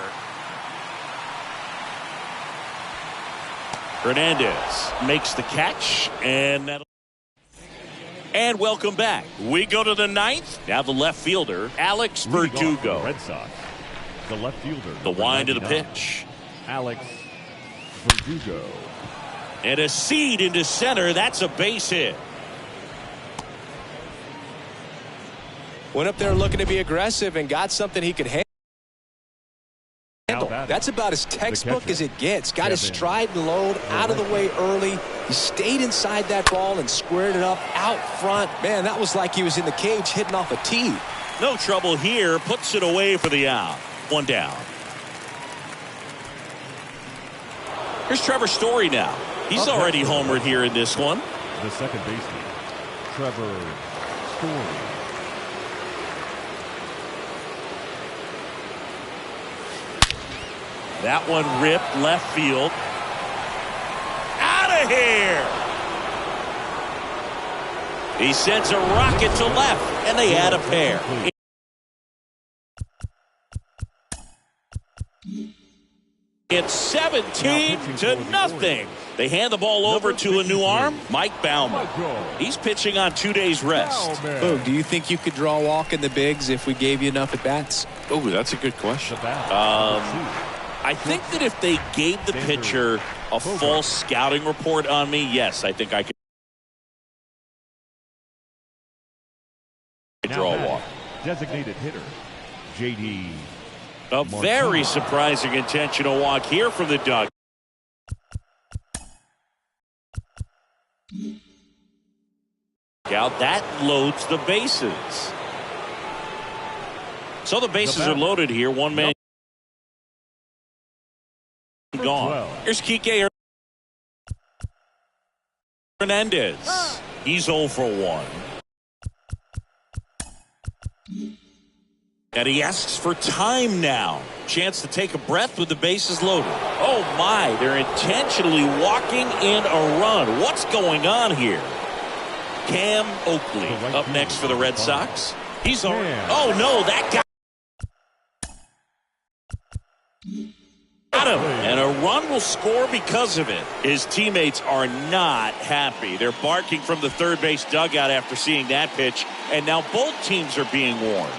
Hernandez makes the catch, and welcome back. We go to the ninth. Now the left fielder, Alex Verdugo. Red Sox. The left fielder. The wind of the pitch. Alex Verdugo. And a seed into center. That's a base hit. Went up there looking to be aggressive and got something he could handle. That's about as textbook as it gets. Got his stride and load out of the way early. He stayed inside that ball and squared it up out front. Man, that was like he was in the cage hitting off a tee. No trouble here. Puts it away for the out. One down. Here's Trevor Story now. He's already homered here in this one. The second baseman, Trevor Story. That one ripped left field. Out of here! He sends a rocket to left, and they add a pair. It's 17-0. They hand the ball over to a new arm, Mike Baumann. He's pitching on 2 days rest. Boog, do you think you could draw a walk in the bigs if we gave you enough at bats? Oh, that's a good question. I think that if they gave the pitcher a false scouting report on me, yes, I think I could draw a walk. Designated hitter, J.D. A very surprising intentional walk here from the dugout. That loads the bases. So the bases are loaded here. One man gone. Here's Kike Hernandez. He's 0 for 1. And he asks for time now. Chance to take a breath with the bases loaded. Oh my, they're intentionally walking in a run. What's going on here? Cam Oakley up next for the Red Sox. He's on. Oh no, that guy. Got him. And a run will score because of it. His teammates are not happy. They're barking from the third base dugout after seeing that pitch. And now both teams are being warned.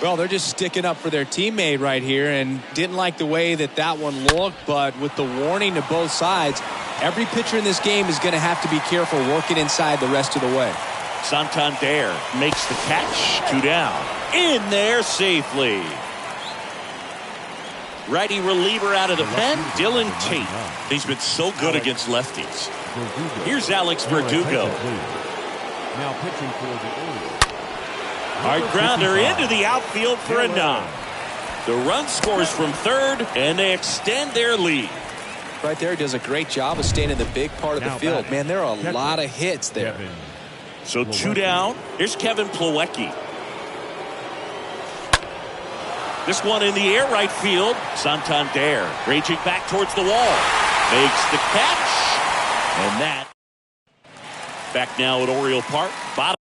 Well, they're just sticking up for their teammate right here and didn't like the way that one looked. But with the warning to both sides, every pitcher in this game is going to have to be careful working inside the rest of the way. Santander makes the catch. 2 down. In there safely. Righty reliever out of the pen, Dylan Tate. He's been so good against lefties. Here's Alex Verdugo. Now pitching for the Orioles. Hard grounder into the outfield for a knock. The run scores from third, and they extend their lead. Right there, he does a great job of staying in the big part of the field. Man, there are a lot of hits there. So 2 down. Here's Kevin Plawecki. This one in the air right field. Santander raging back towards the wall. Makes the catch. And that. Back now at Oriole Park. Bottom.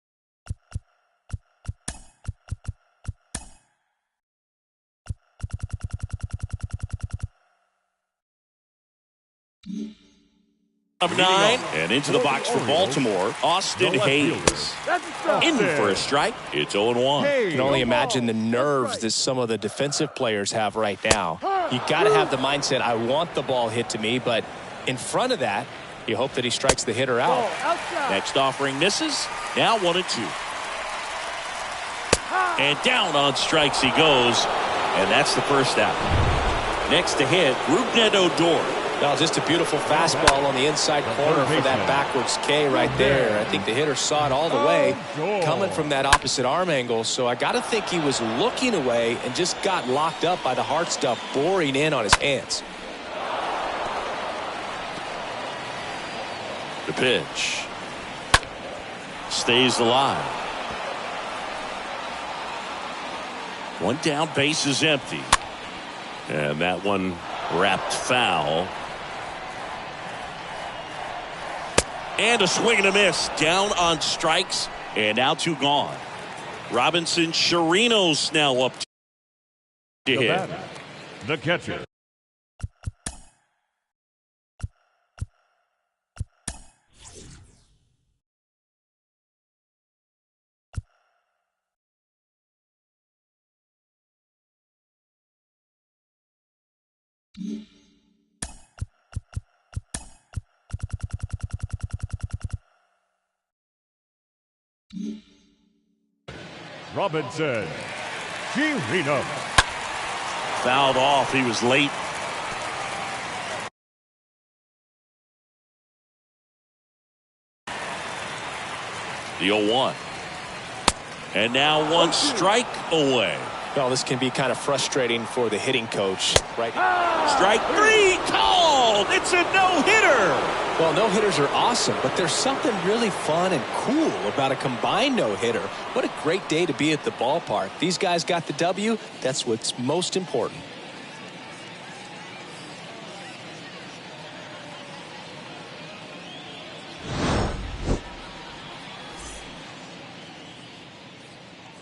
Of 9 and into the box for Baltimore, Austin Hayes. In for a strike. It's 0-1. You can only imagine the nerves that some of the defensive players have right now. You got to have the mindset, I want the ball hit to me, but in front of that, you hope that he strikes the hitter out. Next offering misses. Now 1-2. And down on strikes he goes, and that's the first out. Next to hit, Rougned Odor. Well, just a beautiful fastball on the inside corner for that backwards K right there. I think the hitter saw it all the way coming from that opposite arm angle. So I got to think he was looking away and just got locked up by the hard stuff boring in on his hands. The pitch. Stays alive. One down, base is empty. And that one wrapped foul. And a swing and a miss. Down on strikes. And now 2 gone. Robinson Chirinos now up to hit. Batter, the catcher. Robinson Chirinos. Fouled off. He was late. The 0-1. And now 1 strike away. Well, this can be kind of frustrating for the hitting coach, right? Strike 3 called. It's a no-hitter. Well, no-hitters are awesome, but there's something really fun and cool about a combined no-hitter. What a great day to be at the ballpark. These guys got the W. That's what's most important.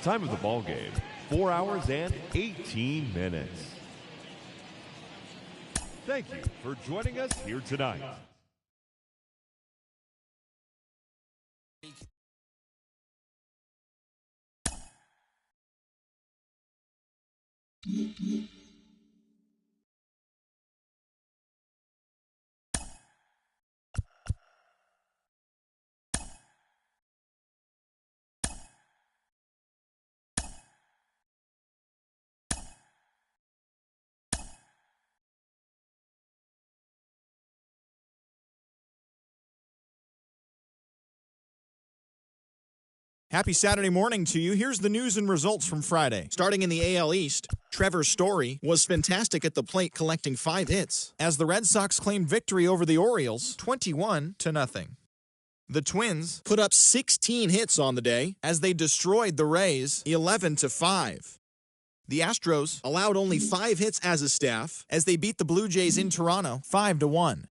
Time of the ball game, 4 hours and 18 minutes. Thank you for joining us here tonight. Happy Saturday morning to you. Here's the news and results from Friday. Starting in the AL East, Trevor Story was fantastic at the plate, collecting 5 hits, as the Red Sox claimed victory over the Orioles 21-0. The Twins put up 16 hits on the day as they destroyed the Rays 11-5. The Astros allowed only 5 hits as a staff as they beat the Blue Jays in Toronto 5-1.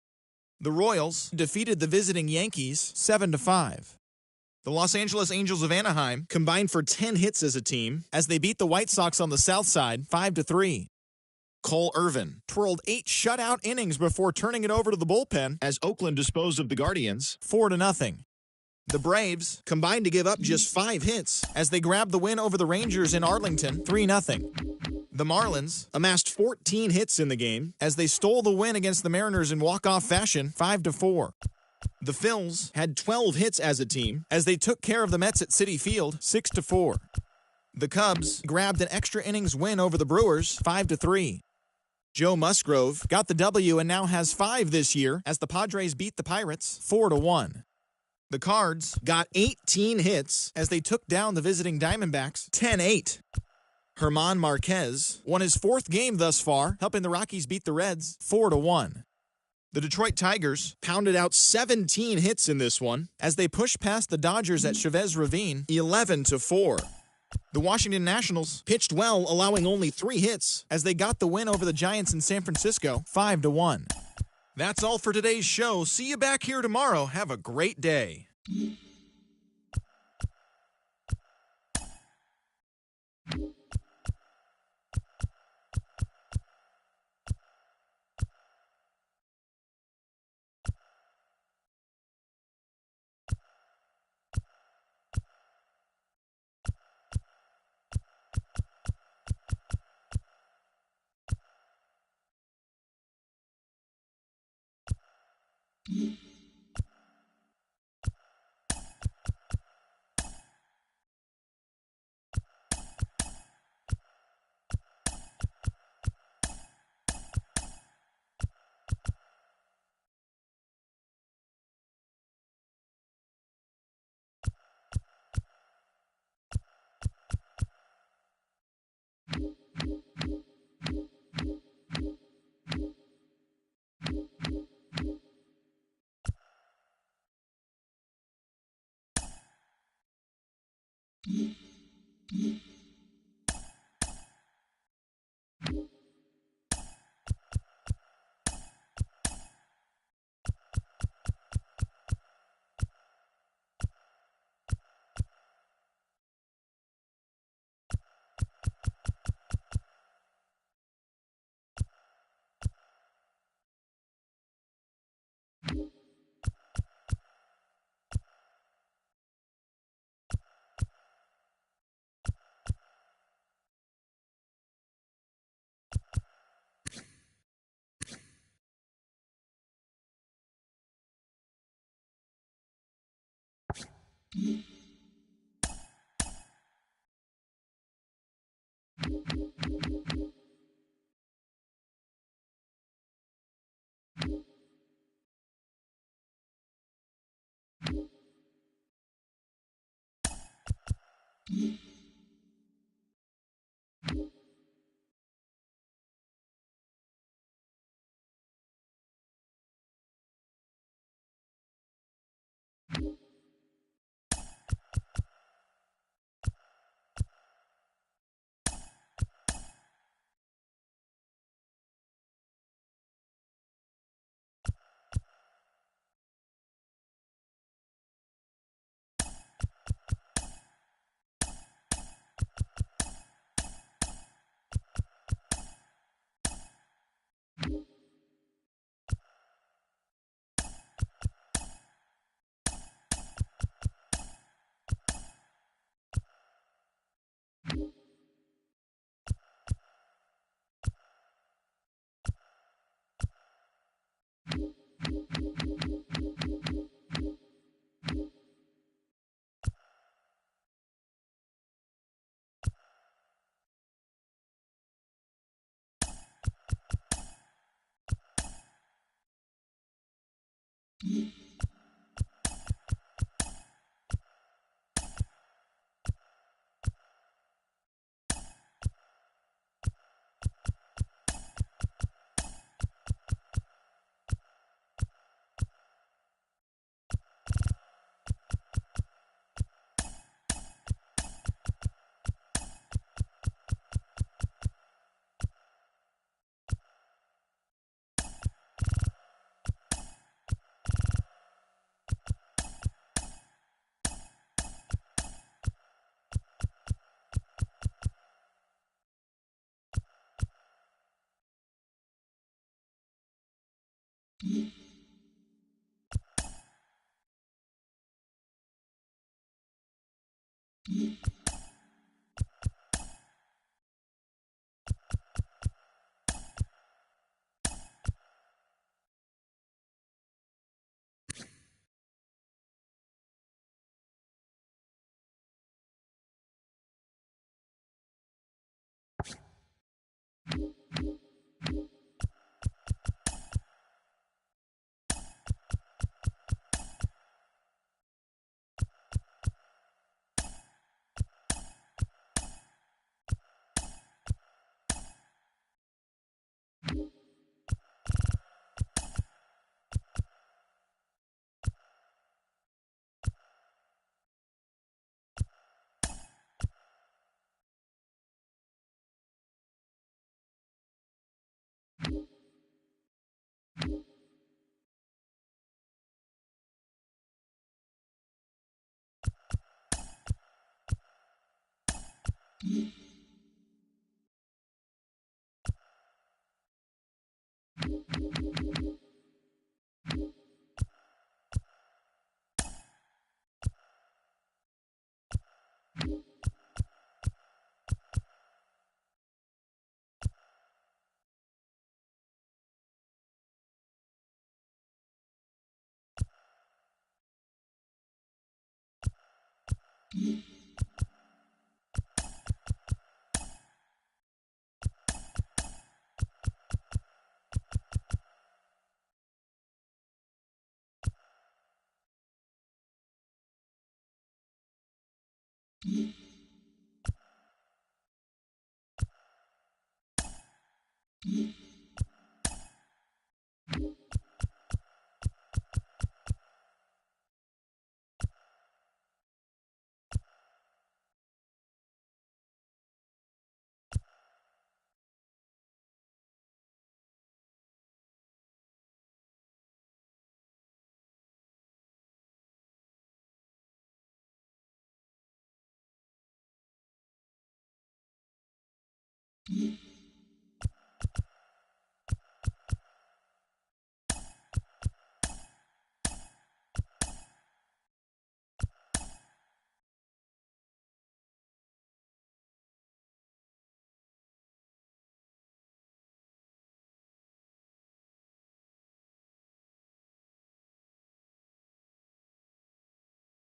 The Royals defeated the visiting Yankees 7-5. The Los Angeles Angels of Anaheim combined for 10 hits as a team as they beat the White Sox on the south side 5-3. Cole Irvin twirled 8 shutout innings before turning it over to the bullpen as Oakland disposed of the Guardians 4-0. The Braves combined to give up just 5 hits as they grabbed the win over the Rangers in Arlington 3-0. The Marlins amassed 14 hits in the game as they stole the win against the Mariners in walk-off fashion 5-4. The Phils had 12 hits as a team as they took care of the Mets at Citi Field 6-4. The Cubs grabbed an extra innings win over the Brewers 5-3. Joe Musgrove got the W and now has 5 this year as the Padres beat the Pirates 4-1. The Cards got 18 hits as they took down the visiting Diamondbacks 10-8. German Marquez won his 4th game thus far, helping the Rockies beat the Reds 4-1. The Detroit Tigers pounded out 17 hits in this one as they pushed past the Dodgers at Chavez Ravine 11-4. The Washington Nationals pitched well, allowing only 3 hits as they got the win over the Giants in San Francisco 5-1. That's all for today's show. See you back here tomorrow. Have a great day. Mm-hmm.